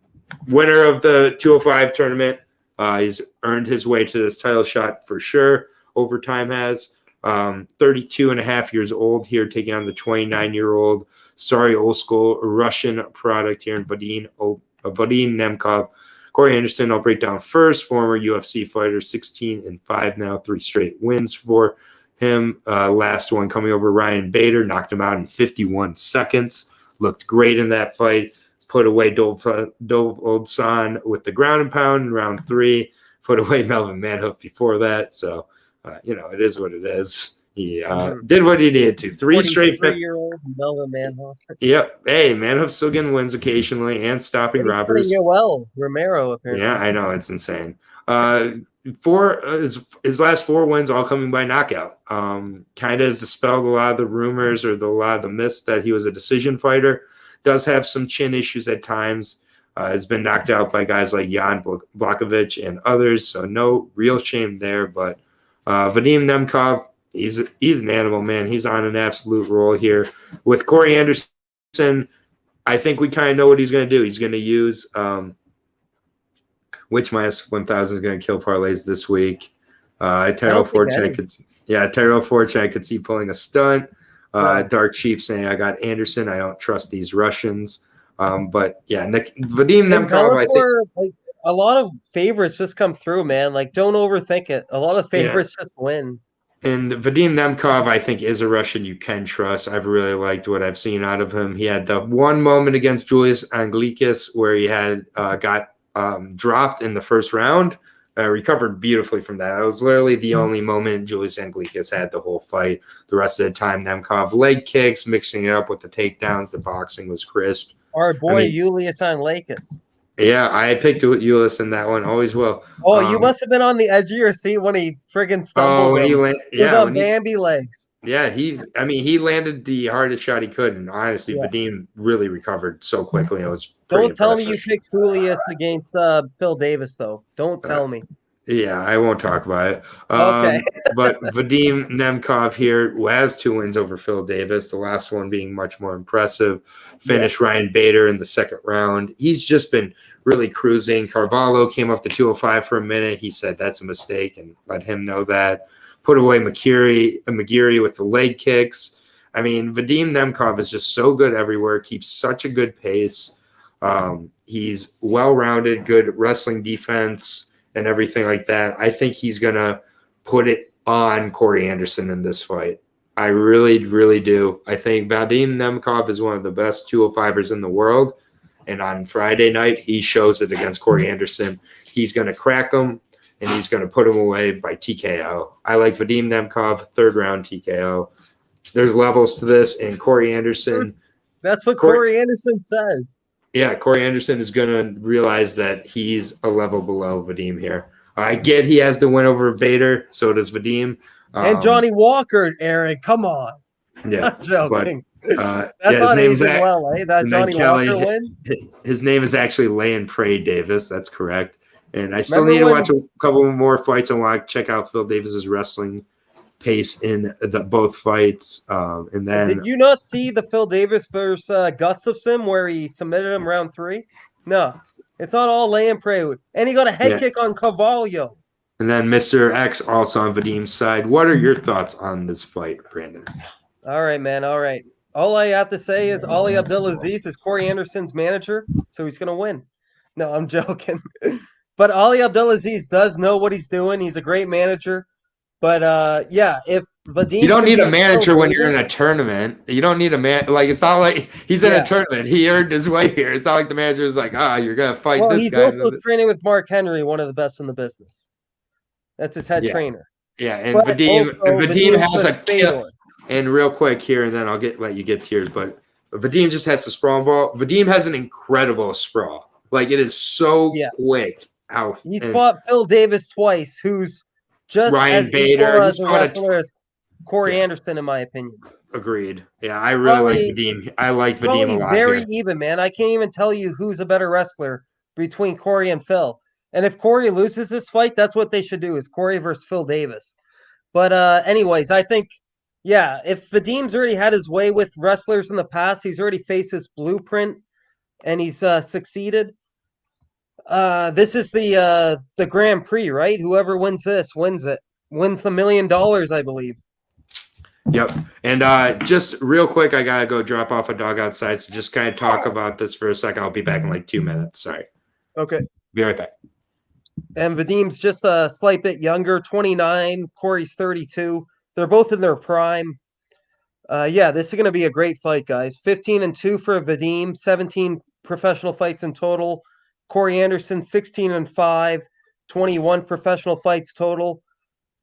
of the 205 tournament. He's earned his way to this title shot for sure. Overtime has 32 and a half years old here, taking on the 29-year-old old school Russian product here in Vadim Nemkov. Corey Anderson, I'll break down first. Former UFC fighter, 16-5 now, 3 straight wins for him. Last one coming over Ryan Bader, knocked him out in 51 seconds. Looked great in that fight. Put away Dov Oldsan with the ground and pound in round 3. Put away Melvin Manhoef before that. So, it is what it is. He did what he needed to. 3 straight. 43-year-old Melvin Manhoef. Yep. Hey, Manhoef's still getting wins occasionally and stopping robbers. Romero apparently. Yeah, I know. It's insane. His last 4 wins all coming by knockout. Kind of has dispelled a lot of the rumors or a lot of the myths that he was a decision fighter. Does have some chin issues at times. Has been knocked out by guys like Jan Blachowicz and others, so no real shame there. But Vadim Nemkov, he's an animal, man. He's on an absolute roll here. With Corey Anderson, I think we kind of know what he's going to do. He's going to use which minus 1,000 is going to kill parlays this week. Tyrell Fortune I could see pulling a stunt. Dark Sheep saying, I got Anderson. I don't trust these Russians. But yeah, Vadim Nemkov, I think. A lot of favorites just come through, man. Like, don't overthink it. A lot of favorites just win. And Vadim Nemkov, I think, is a Russian you can trust. I've really liked what I've seen out of him. He had the one moment against Julius Anglikis where he had got dropped in the first round. Recovered beautifully from that. That was literally the only moment Julius Anglikis had the whole fight. The rest of the time, Nemkov leg kicks, mixing it up with the takedowns. The boxing was crisp. Our boy Julius Anglikis. Yeah, I picked Julius in that one. Always will. Oh, you must have been on the edge of your seat when he friggin' stumbled. Oh, when he went, on Bambi legs. Yeah, he landed the hardest shot he could, and honestly, Vadim really recovered so quickly. It was Don't tell me you picked Julius against Phil Davis, though. Don't tell me. Yeah, I won't talk about it. Okay. But Vadim Nemkov here, who has 2 wins over Phil Davis, the last one being much more impressive. Finished Ryan Bader in the second round. He's just been really cruising. Carvalho came up to 205 for a minute. He said that's a mistake and let him know that. Put away McGeary with the leg kicks. I mean, Vadim Nemkov is just so good everywhere, keeps such a good pace. He's well-rounded, good wrestling defense and everything like that. I think he's going to put it on Corey Anderson in this fight. I really, really do. I think Vadim Nemkov is one of the best 205ers in the world. And on Friday night, he shows it against Corey Anderson. He's going to crack him, and he's going to put him away by TKO. I like Vadim Nemkov, 3rd round TKO. There's levels to this, and Corey Anderson. That's what Corey Anderson says. Yeah, Corey Anderson is going to realize that he's a level below Vadim here. I get he has the win over Bader, so does Vadim. And Johnny Walker, Aaron, come on. Yeah, I'm joking. but That's his on name's age as well, eh? That and then Johnny Kelly, Walker win. his name is actually Lan Prey Davis. That's correct. And I still Remember need to when- watch a couple more fights. I want to check out Phil Davis's wrestling pace in both fights. And then Did you not see the Phil Davis versus Gustafsson where he submitted him round 3? No, it's not all lay and pray. And he got a head kick on Carvalho. And then Mr. X also on Vadim's side. What are your thoughts on this fight, Brandon? All right, man. All right. All I have to say is Ali Abdelaziz is Corey Anderson's manager, so he's going to win. No, I'm joking. But Ali Abdelaziz does know what he's doing. He's a great manager. But yeah, if Vadim, you don't need a manager when you're in a tournament. You don't need a man. Like, it's not like he's in a tournament. He earned his way here. It's not like the manager is like, you're gonna fight this guy. He's also training with Mark Henry, one of the best in the business. That's his head trainer. Yeah, and Vadim has a kill. And real quick here, and then I'll let you get to yours. But Vadim just has to sprawl ball. Vadim has an incredible sprawl. Like, it is so quick. He's fought Phil Davis twice, who's just Ryan as Bader as a wrestler as Corey Anderson, in my opinion. Agreed. Yeah, I really like Vadim. I like Vadim a lot. Very even, man. I can't even tell you who's a better wrestler between Corey and Phil. And if Corey loses this fight, that's what they should do, is Corey versus Phil Davis. But anyways, I think, if Vadim's already had his way with wrestlers in the past, he's already faced his blueprint, and he's succeeded. This is the Grand Prix, right? Whoever wins this wins it. Wins the $1 million, I believe. Yep. And just real quick, I gotta go drop off a dog outside. So just kind of talk about this for a second. I'll be back in like 2 minutes. Sorry. Okay. Be right back. And Vadim's just a slight bit younger, 29. Corey's 32. They're both in their prime. This is going to be a great fight, guys. 15-2 for Vadim, 17 professional fights in total. Corey Anderson, 16-5, 21 professional fights total.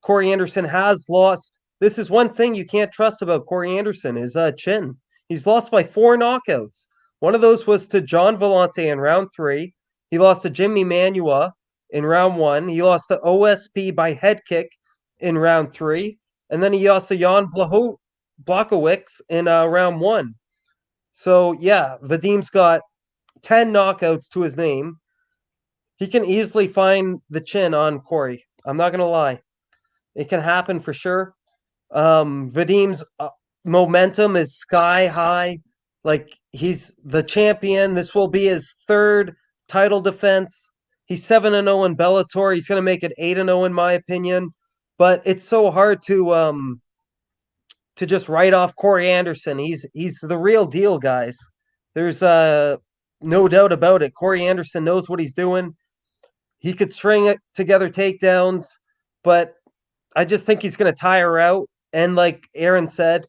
Corey Anderson has lost. This is one thing you can't trust about Corey Anderson, is chin. He's lost by 4 knockouts. One of those was to John Vellante in round 3. He lost to Jimmy Manua in round 1. He lost to OSP by head kick in round 3. And then he lost to Jan Blachowicz in round 1. So, Vadim's got 10 knockouts to his name. He can easily find the chin on Corey. I'm not going to lie. It can happen for sure. Vadim's momentum is sky high. Like, he's the champion. This will be his 3rd title defense. He's 7-0 in Bellator. He's going to make it 8-0 in my opinion. But it's so hard to just write off Corey Anderson. He's the real deal, guys. There's no doubt about it. Corey Anderson knows what he's doing. He could string it together takedowns, but I just think he's going to tire out. And like Aaron said,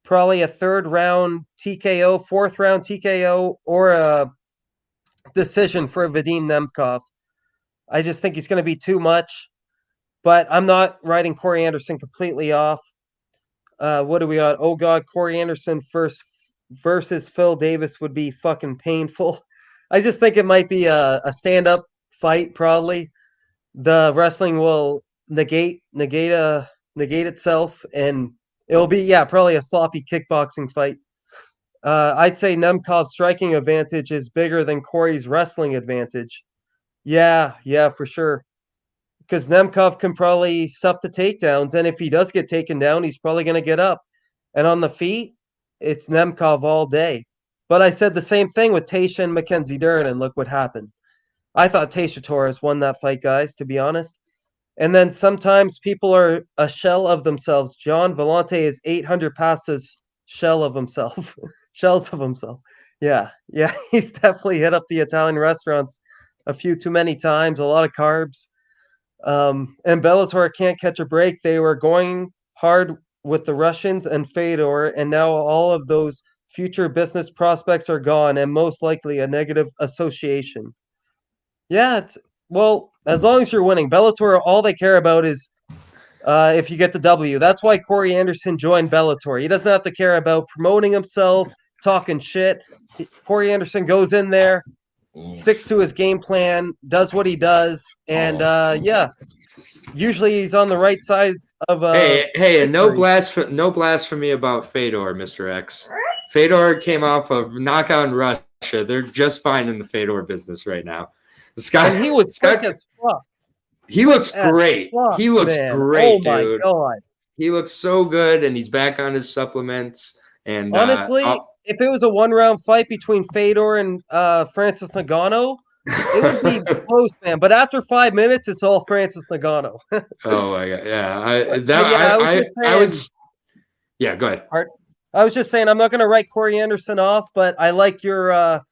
probably a 3rd round TKO, 4th round TKO, or a decision for Vadim Nemkov. I just think he's going to be too much. But I'm not writing Corey Anderson completely off. What do we got? Oh, God, Corey Anderson versus Phil Davis would be fucking painful. I just think it might be a stand-up fight, probably. The wrestling will negate itself, and it'll be, probably a sloppy kickboxing fight. I'd say Nemkov's striking advantage is bigger than Corey's wrestling advantage. Yeah, for sure. Because Nemkov can probably stuff the takedowns, and if he does get taken down, he's probably going to get up. And on the feet, it's Nemkov all day. But I said the same thing with Taysha and Mackenzie Dern, and look what happened. I thought Taysha Torres won that fight, guys, to be honest. And then sometimes people are a shell of themselves. John Vellante is 800 passes shell of himself. Shells of himself. Yeah, he's definitely hit up the Italian restaurants a few too many times, a lot of carbs. And Bellator can't catch a break. They were going hard with the Russians and Fedor, and now all of those future business prospects are gone, and most likely a negative association. Yeah, as long as you're winning. Bellator, all they care about is if you get the W. That's why Corey Anderson joined Bellator. He doesn't have to care about promoting himself, talking shit. Corey Anderson goes in there, sticks to his game plan, does what he does, and usually he's on the right side of Hey, and no victory. blasphemy about Fedor, Mr. X. Fedor came off of knockout in Russia. They're just fine in the Fedor business right now. And he was quick as fuck. He looks great. Fuck, he looks man. great, oh my dude. God. He looks so good, and he's back on his supplements. And honestly, if it was a 1-round fight between Fedor and Francis Ngannou, it would be close, man. But after 5 minutes, it's all Francis Ngannou. oh my God, I would. Yeah, go ahead. I was just saying, I'm not going to write Corey Anderson off, but I like your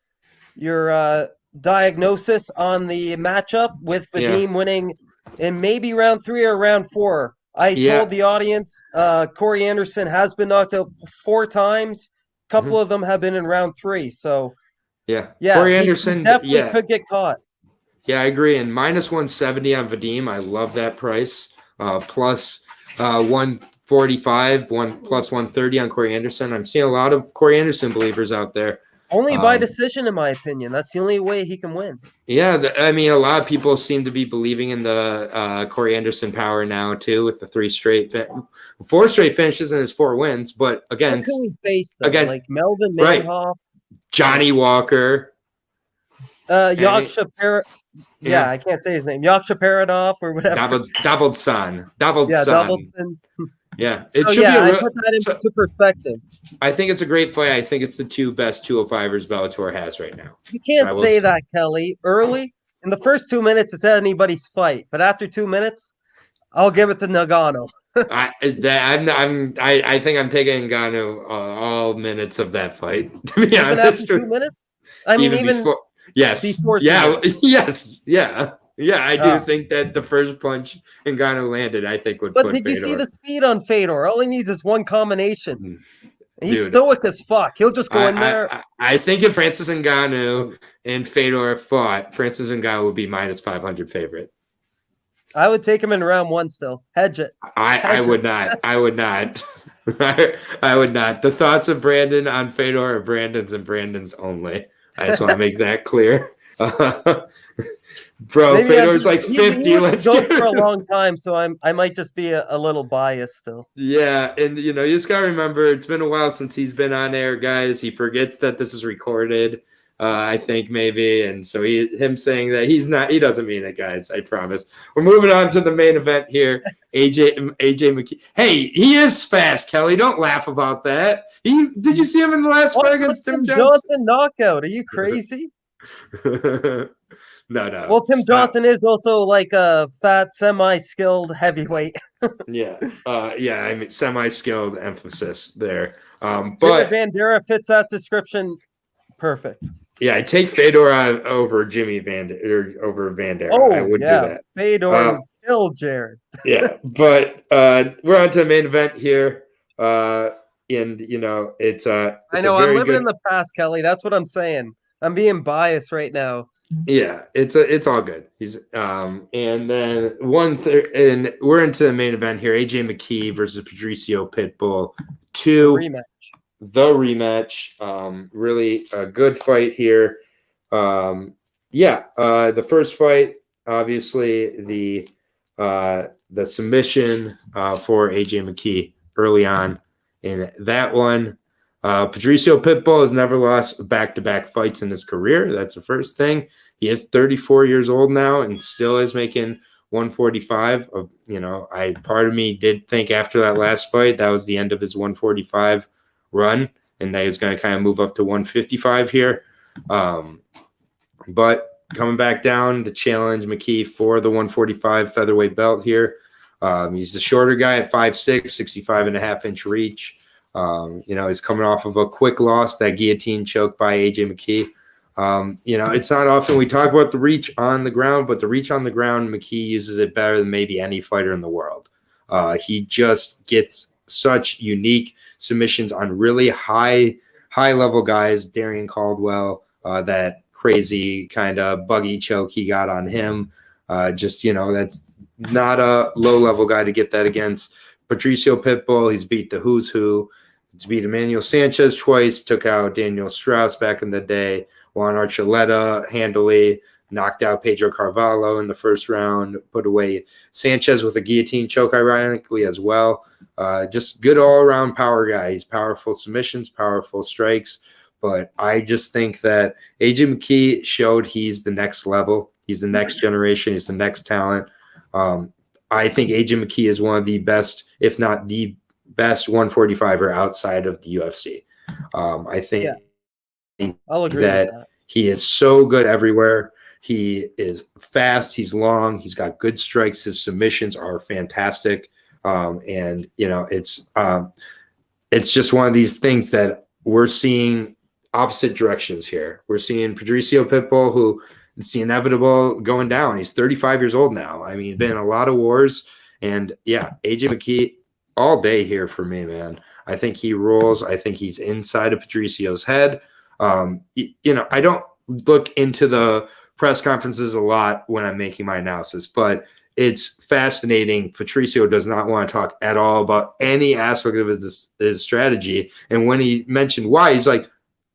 diagnosis on the matchup with Vadim winning in maybe round 3 or round 4. I told the audience Corey Anderson has been knocked out 4 times. A couple of them have been in round 3. So, Corey Anderson he definitely could get caught. Yeah, I agree. And minus 170 on Vadim, I love that price. Plus 145, plus 130 on Corey Anderson. I'm seeing a lot of Corey Anderson believers out there. Only by decision, in my opinion. That's the only way he can win. Yeah, I mean, a lot of people seem to be believing in the Corey Anderson power now, too, with the 4 straight finishes and his 4 wins. But against, who can we face, though? Like Melvin Manhoff, Johnny Walker, Yaksha I can't say his name. Yaksha Paradov or whatever. Davidson. Yeah, it should be. I put that into perspective. I think it's a great fight. I think it's the 2 best 205ers Bellator has right now. You can't say that, Kelly. Early in the first 2 minutes, it's anybody's fight, but after 2 minutes, I'll give it to Ngannou. I think I'm taking Ngannou all minutes of that fight. To be honest, after 2 minutes. I mean, even before. Yes. Before I do think that the first punch Ngannou landed, I think would. But did you see the speed on Fedor? All he needs is one combination. He's stoic as fuck. He'll just go in there. I think if Francis Ngannou and Fedor fought, Francis Ngannou would be minus 500 favorite. I would take him in round 1 still. Hedge it. I would not. I would not. I would not. The thoughts of Brandon on Fedor are Brandon's and Brandon's only. I just want to make that clear. Bro, maybe Fedor's like 50. Let's go for a long time, so I might just be a little biased still. Yeah, and you just gotta remember it's been a while since he's been on air, guys. He forgets that this is recorded. I think maybe, and so him saying that he doesn't mean it, guys. I promise. We're moving on to the main event here. AJ McKee. Hey, he is fast, Kelly. Don't laugh about that. Did you see him in the last fight against Tim Johnson knockout? Are you crazy? No. Well, Tim Johnson is also like a fat, semi-skilled heavyweight. I mean, semi-skilled emphasis there. But Bandera fits that description perfect. Yeah, I take Fedor over over Bandera. Oh, I would do that. Fedor killed Jared. Yeah, but we're on to the main event here. And it's I know I'm living in the past, Kelly. That's what I'm saying. I'm being biased right now. Yeah, it's all good. He's and then and we're into the main event here. AJ McKee versus Patricio Pitbull. The rematch. Really a good fight here. The first fight, obviously the submission for AJ McKee early on in that one. Patricio Pitbull has never lost back-to-back fights in his career. That's the first thing. He is 34 years old now and still is making 145. Part of me did think after that last fight that was the end of his 145 run, and that he was going to kind of move up to 155 here. But coming back down to challenge McKee for the 145 featherweight belt here. He's the shorter guy at 5'6", 65.5-inch reach. He's coming off of a quick loss, that guillotine choke by AJ McKee. It's not often we talk about the reach on the ground, but the reach on the ground, McKee uses it better than maybe any fighter in the world. He just gets such unique submissions on really high level guys. Darian Caldwell, that crazy kind of buggy choke he got on him. That's not a low level guy to get that against. Patricio Pitbull, he's beat the who's who beat Emmanuel Sanchez twice, took out Daniel Strauss back in the day, Juan Archuleta handily, knocked out Pedro Carvalho in the first round, put away Sanchez with a guillotine choke, ironically, as well. Just good all-around power guy. He's powerful submissions, powerful strikes. But I just think that AJ McKee showed he's the next level. He's the next generation. He's the next talent. I think AJ McKee is one of the best, if not the best 145er outside of the UFC. I think I'll agree that with that. He is so good everywhere. He is fast. He's long. He's got good strikes. His submissions are fantastic. And, you know, it's just one of these things that we're seeing opposite directions here. We're seeing Patricio Pitbull, who it's the inevitable going down. He's 35 years old now. I mean, been in a lot of wars. And, yeah, AJ McKee all day here for me, man. I think he rules. I think he's inside of Patricio's head. You know, I don't look into the press conferences a lot when I'm making my analysis, but it's fascinating. Patricio does not want to talk at all about any aspect of his strategy. And when he mentioned why, he's like,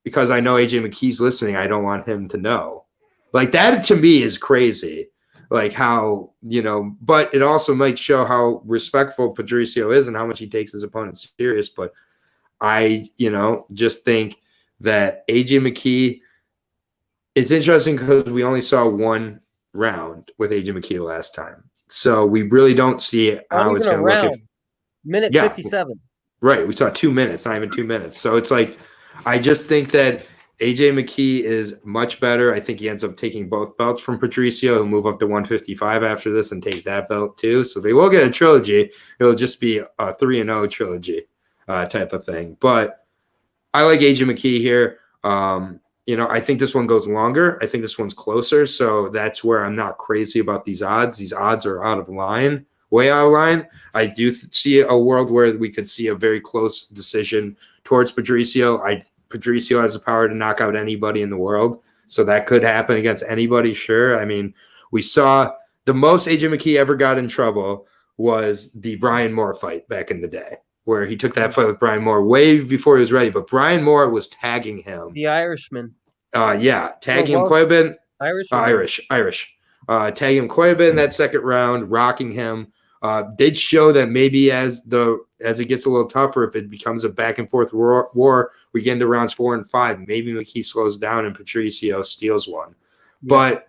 because I know AJ McKee's listening, I don't want him to know. Like, that to me is crazy. Like how, you know, but it also might show how respectful Patricio is and how much he takes his opponent serious. But I, you know, just think that AJ McKee, it's interesting because we only saw one round with AJ McKee last time. So we really don't see how it's going to look. Minute 57. Right. We saw 2 minutes, not even 2 minutes. So it's like, I just think that AJ McKee is much better. I think he ends up taking both belts from Patricio. He'll move up to 155 after this and take that belt too. So they will get a trilogy. It'll just be a 3-0 trilogy type of thing. But I like AJ McKee here. You know, I think this one goes longer. I think this one's closer. So that's where I'm not crazy about these odds. These odds are out of line, way out of line. I do see a world where we could see a very close decision towards Patricio. Patricio has the power to knock out anybody in the world. So that could happen against anybody, sure. I mean, we saw the most AJ McKee ever got in trouble was the Brian Moore fight back in the day, where he took that fight with Brian Moore way before he was ready. But Brian Moore was tagging him. The Irishman. Tagging him quite a bit. Irish. Tagging him quite a bit in that second round, rocking him. Did show that maybe as it gets a little tougher, if it becomes a back and forth war, we get into rounds 4 and 5. Maybe McKee slows down and Patricio steals one. Yeah. But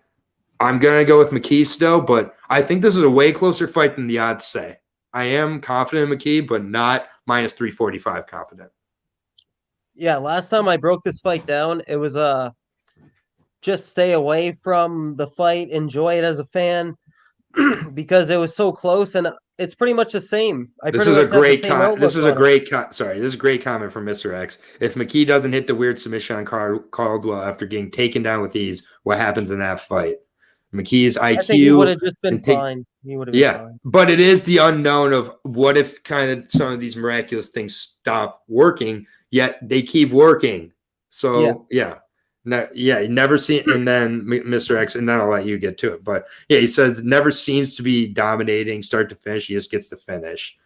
I'm gonna go with McKee still. But I think this is a way closer fight than the odds say. I am confident in McKee, but not minus 345 confident. Yeah, last time I broke this fight down, it was just stay away from the fight, enjoy it as a fan. Because it was so close, and it's pretty much the same. This is a great comment from Mr. X. If McKee doesn't hit the weird submission on Caldwell after getting taken down with ease, what happens in that fight? McKee's IQ. I think he would have just been fine. He would have been fine. But it is the unknown of what if kind of some of these miraculous things stop working, yet they keep working. So never seen. And then Mr. X, and then I'll let you get to it. But yeah, he says never seems to be dominating start to finish. He just gets the finish.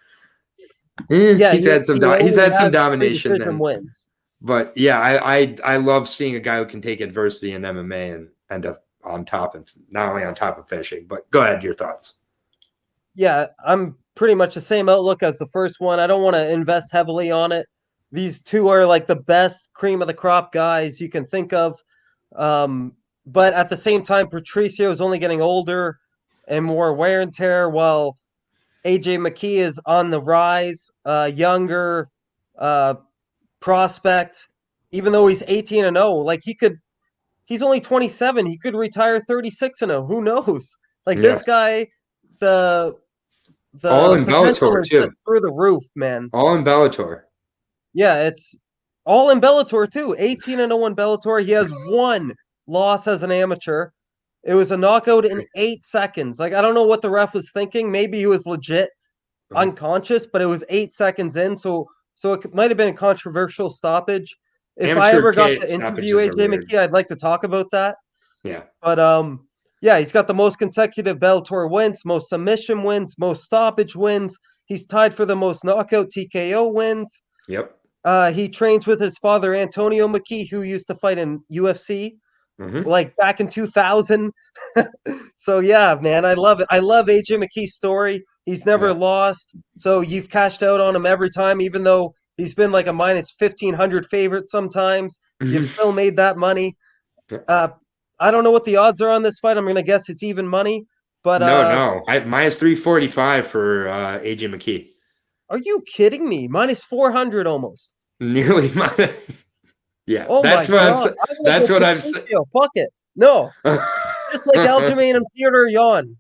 He's had some domination. Then. Wins. But yeah, I love seeing a guy who can take adversity in MMA and end up on top, and not only on top of finishing. But go ahead, your thoughts. Yeah, I'm pretty much the same outlook as the first one. I don't want to invest heavily on it. These two are like the best cream of the crop guys you can think of. But at the same time, Patricio is only getting older and more wear and tear, while AJ McKee is on the rise, younger prospect. Even though he's 18-0, like he's only 27. He could retire 36-0. Who knows? Like this guy, the all in Bellator too, through the roof, man. All in Bellator. Yeah, it's all in Bellator too. 18-0 in Bellator. He has one loss as an amateur. It was a knockout in 8 seconds. Like, I don't know what the ref was thinking. Maybe he was legit unconscious, but it was 8 seconds in. So it might have been a controversial stoppage. If I ever got to interview AJ McKee, I'd like to talk about that. Yeah. But yeah, he's got the most consecutive Bellator wins, most submission wins, most stoppage wins. He's tied for the most knockout TKO wins. Yep. He trains with his father, Antonio McKee, who used to fight in UFC, Mm-hmm. like back in 2000. So yeah, man, I love it. I love AJ McKee's story. He's never Yeah. lost. So you've cashed out on him every time, even though he's been like a minus 1,500 favorite sometimes. You've still made that money. Yeah. I don't know what the odds are on this fight. I'm gonna guess it's even money. But No. Minus 345 for AJ McKee. are you kidding me? Minus 400 almost. Nearly minus. Yeah, Oh my that's what god! I want to that's go what I'm saying. Patricio. Fuck it. No, just like Aljamain and Theodore Yan.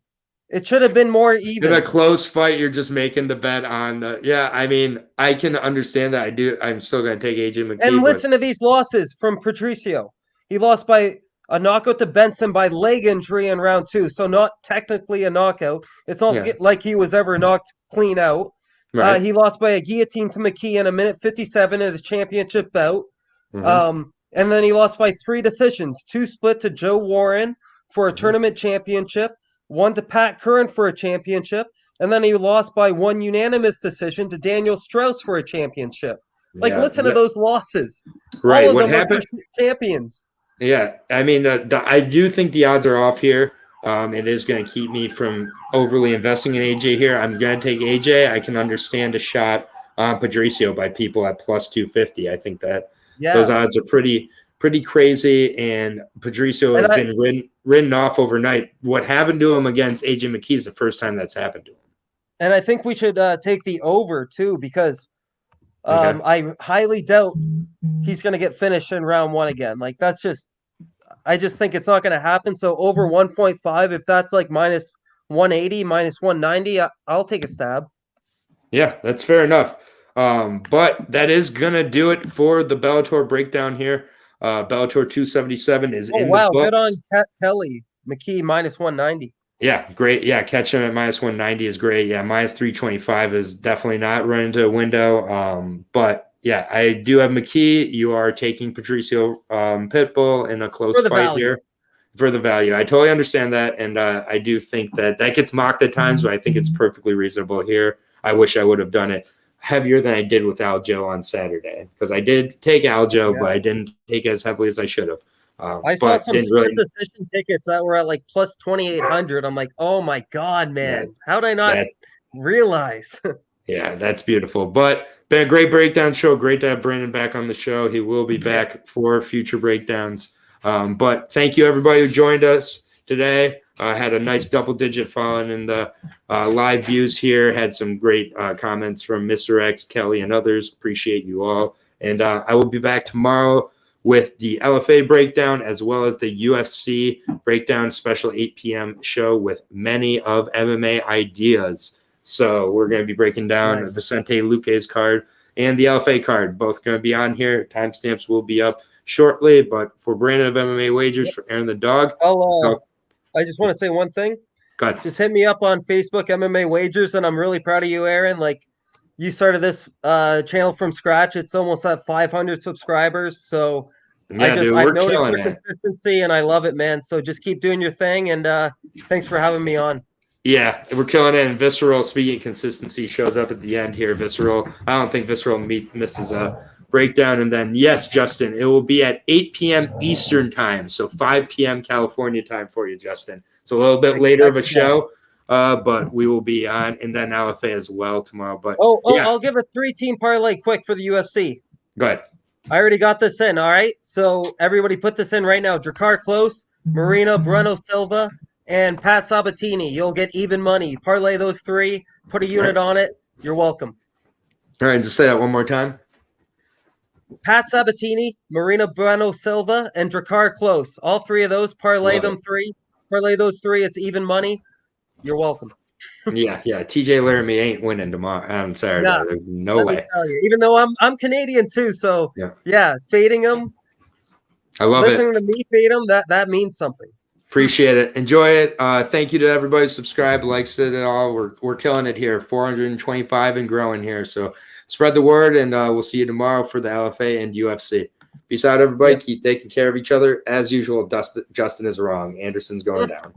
It should have been more In even. a close fight, you're just making the bet on the. Yeah, I mean, I can understand that. I'm still going to take AJ McKee. And but listen to these losses from Patricio. He lost by a knockout to Benson by leg injury in round 2, so not technically a knockout. It's not yeah, like he was ever knocked clean out. right. He lost by a guillotine to McKee in a minute 57 at a championship bout. Mm-hmm. And then he lost by 3 decisions, 2 split to Joe Warren for a tournament championship, 1 to Pat Curran for a championship, and then he lost by 1 unanimous decision to Daniel Strauss for a championship. Like, Yeah, listen to those losses. right. All of What them happened? are champions. Yeah, I mean, I do think the odds are off here. It is going to keep me from overly investing in AJ here. I'm going to take AJ. I can understand a shot on Patricio by people at plus 250. I think that those odds are pretty crazy, and Patricio has been written off overnight. What happened to him against AJ McKee is the first time that's happened to him. And I think we should take the over, too, because I highly doubt he's going to get finished in round 1 again. Like, I just think it's not going to happen. So over 1.5, if that's like minus 180, minus 190, I'll take a stab. Yeah, that's fair enough. But that is going to do it for the Bellator breakdown here. Bellator 277 is in the books. Good on Kelly. McKee minus 190. Yeah, great. Yeah, catch him at minus 190 is great. Yeah, minus 325 is definitely not running to a window. But yeah, I do have McKee. You are taking Patricio Pitbull in a close fight here for the value. I totally understand that. And I do think that gets mocked at times, but I think it's perfectly reasonable here. I wish I would have done it heavier than I did with Aljo on Saturday, because I did take Aljo, but I didn't take it as heavily as I should have. I saw some split decision tickets that were at like plus 2,800. I'm like, oh my God, man. How did I not realize? Yeah, that's beautiful. But been a great breakdown show. Great to have Brandon back on the show. He will be back for future breakdowns. But thank you, everybody who joined us today. Had a nice double-digit fun in the live views here. Had some great comments from Mr. X, Kelly, and others. Appreciate you all. And I will be back tomorrow with the LFA breakdown, as well as the UFC breakdown special 8 p.m. show with many of MMA ideas. So we're going to be breaking down Vicente Luque's card and the LFA card. Both going to be on here. Timestamps will be up shortly. But for Brandon of MMA Wagers, for Aaron the Dog. I just want to say one thing. Go ahead. Just hit me up on Facebook, MMA Wagers, and I'm really proud of you, Aaron. Like, you started this channel from scratch. It's almost at 500 subscribers. So I've noticed your consistency, and I love it, man. So just keep doing your thing, and thanks for having me on. Yeah, we're killing it. And Visceral, speaking of consistency, shows up at the end here. Visceral. I don't think Visceral misses a breakdown. And then, yes, Justin, it will be at 8 p.m. Eastern time. So 5 p.m. California time for you, Justin. It's a little bit later of a show. But we will be on, and then LFA as well tomorrow. But I'll give a 3-team parlay quick for the UFC. Go ahead. I already got this in. All right, so everybody put this in right now. Drakkar Klose, Marina Bruno Silva, and Pat Sabatini. You'll get even money. Parlay those 3. Put a unit on it. You're welcome. All right, just say that one more time. Pat Sabatini, Marina Bruno Silva, and Drakkar Klose. All 3 of those. Parlay them 3. Parlay those 3. It's even money. You're welcome. Yeah. TJ Laramie ain't winning tomorrow on Saturday. No way. Even though I'm Canadian too, so yeah, fading them. I love Listening to me fade them, that means something. Appreciate it. Enjoy it. Thank you to everybody who subscribed, likes it, and all. We're killing it here. 425 and growing here. So spread the word, and we'll see you tomorrow for the LFA and UFC. Peace out, everybody. Keep taking care of each other. As usual, Justin is wrong. Anderson's going down.